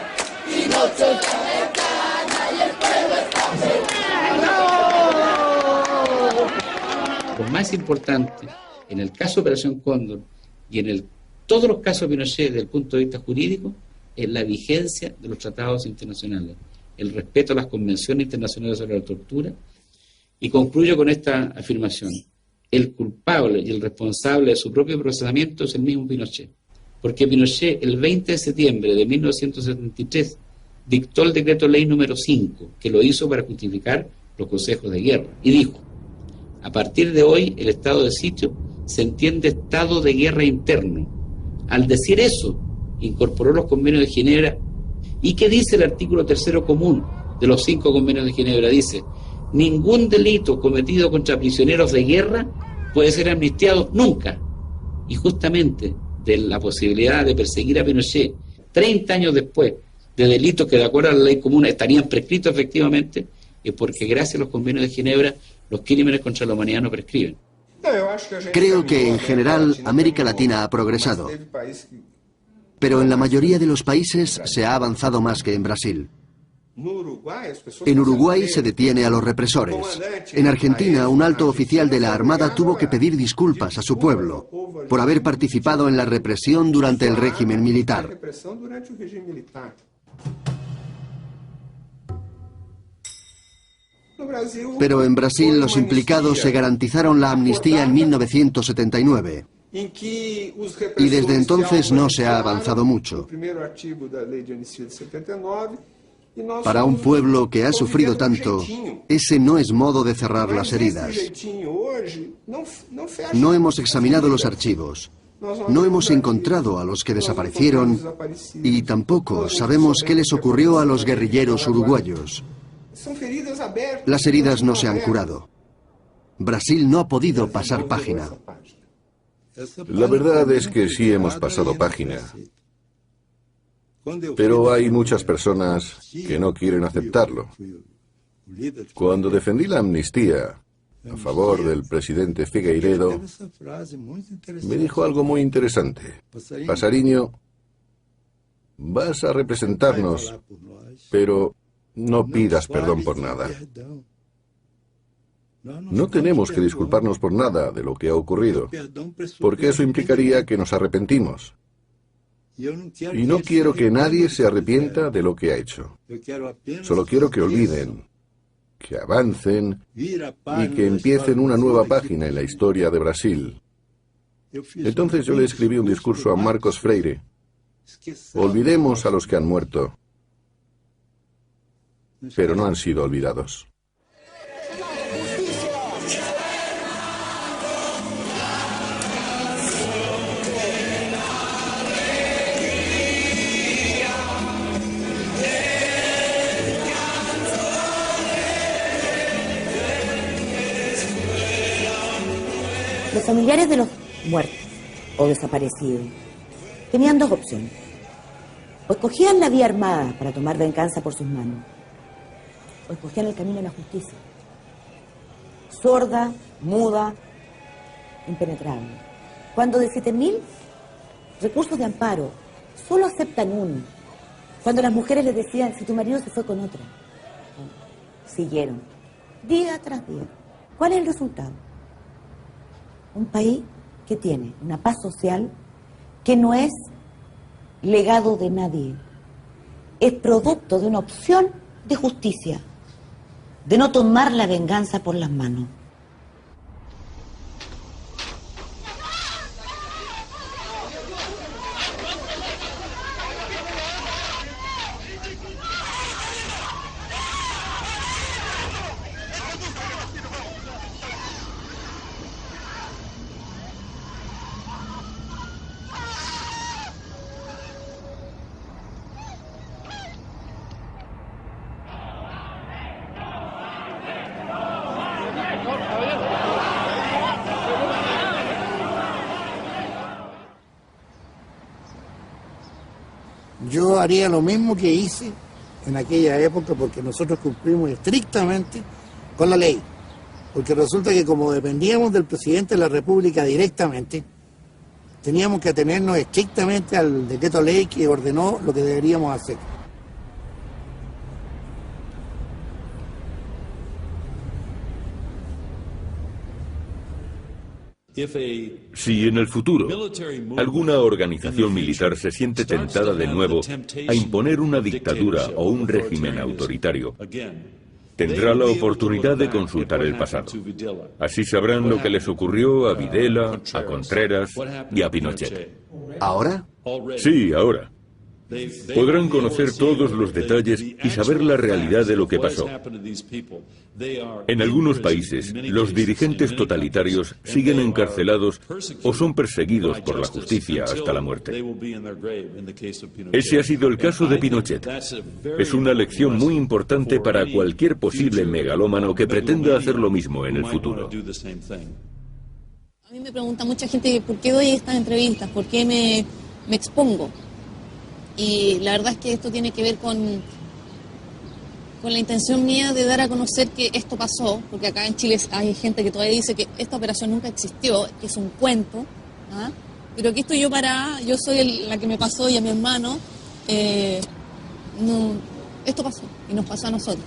Lo más importante en el caso de Operación Cóndor y en todos los casos de Pinochet desde el punto de vista jurídico es la vigencia de los tratados internacionales, el respeto a las convenciones internacionales sobre la tortura. Y concluyo con esta afirmación: el culpable y el responsable de su propio procesamiento es el mismo Pinochet, porque Pinochet el 20 de septiembre de 1973 dictó el decreto ley número 5, que lo hizo para justificar los consejos de guerra, y dijo: a partir de hoy el estado de sitio se entiende estado de guerra interno. Al decir eso, incorporó los convenios de Ginebra. ¿Y qué dice el artículo 3º común de los 5 convenios de Ginebra? Dice: ningún delito cometido contra prisioneros de guerra puede ser amnistiado nunca. Y justamente de la posibilidad de perseguir a Pinochet 30 años después de delitos que de acuerdo a la ley común estarían prescritos efectivamente, es porque gracias a los convenios de Ginebra los crímenes contra la humanidad no prescriben. Creo que en general América Latina ha progresado, pero en la mayoría de los países se ha avanzado más que en Brasil. En Uruguay se detiene a los represores. En Argentina, un alto oficial de la Armada tuvo que pedir disculpas a su pueblo por haber participado en la represión durante el régimen militar. Pero en Brasil los implicados se garantizaron la amnistía en 1979. Y desde entonces no se ha avanzado mucho. Para un pueblo que ha sufrido tanto, ese no es modo de cerrar las heridas. No hemos examinado los archivos, no hemos encontrado a los que desaparecieron y tampoco sabemos qué les ocurrió a los guerrilleros uruguayos. Las heridas no se han curado. Brasil no ha podido pasar página. La verdad es que sí hemos pasado página. Pero hay muchas personas que no quieren aceptarlo. Cuando defendí la amnistía a favor del presidente Figueiredo, me dijo algo muy interesante. Pasariño, vas a representarnos, pero no pidas perdón por nada. No tenemos que disculparnos por nada de lo que ha ocurrido, porque eso implicaría que nos arrepentimos. Y no quiero que nadie se arrepienta de lo que ha hecho. Solo quiero que olviden, que avancen y que empiecen una nueva página en la historia de Brasil. Entonces yo le escribí un discurso a Marcos Freire. Olvidemos a los que han muerto, pero no han sido olvidados. Los familiares de los muertos o desaparecidos tenían dos opciones. O escogían la vía armada para tomar venganza por sus manos, o escogían el camino de la justicia. Sorda, muda, impenetrable. Cuando de 7.000 recursos de amparo solo aceptan uno, cuando las mujeres les decían, si tu marido se fue con otra, siguieron, día tras día. ¿Cuál es el resultado? Un país que tiene una paz social que no es legado de nadie, es producto de una opción de justicia, de no tomar la venganza por las manos. Yo haría lo mismo que hice en aquella época, porque nosotros cumplimos estrictamente con la ley. Porque resulta que como dependíamos del presidente de la República directamente, teníamos que atenernos estrictamente al decreto ley que ordenó lo que deberíamos hacer. Si en el futuro alguna organización militar se siente tentada de nuevo a imponer una dictadura o un régimen autoritario, tendrá la oportunidad de consultar el pasado. Así sabrán lo que les ocurrió a Videla, a Contreras y a Pinochet. ¿Ahora? Sí, ahora. Podrán conocer todos los detalles y saber la realidad de lo que pasó. En algunos países, los dirigentes totalitarios siguen encarcelados o son perseguidos por la justicia hasta la muerte. Ese ha sido el caso de Pinochet. Es una lección muy importante para cualquier posible megalómano que pretenda hacer lo mismo en el futuro. A mí me pregunta mucha gente por qué doy estas entrevistas, por qué me expongo. Y la verdad es que esto tiene que ver con la intención mía de dar a conocer que esto pasó, porque acá en Chile hay gente que todavía dice que esta operación nunca existió, que es un cuento, ¿ah? Pero aquí estoy yo soy la que me pasó y a mi hermano, esto pasó y nos pasó a nosotros.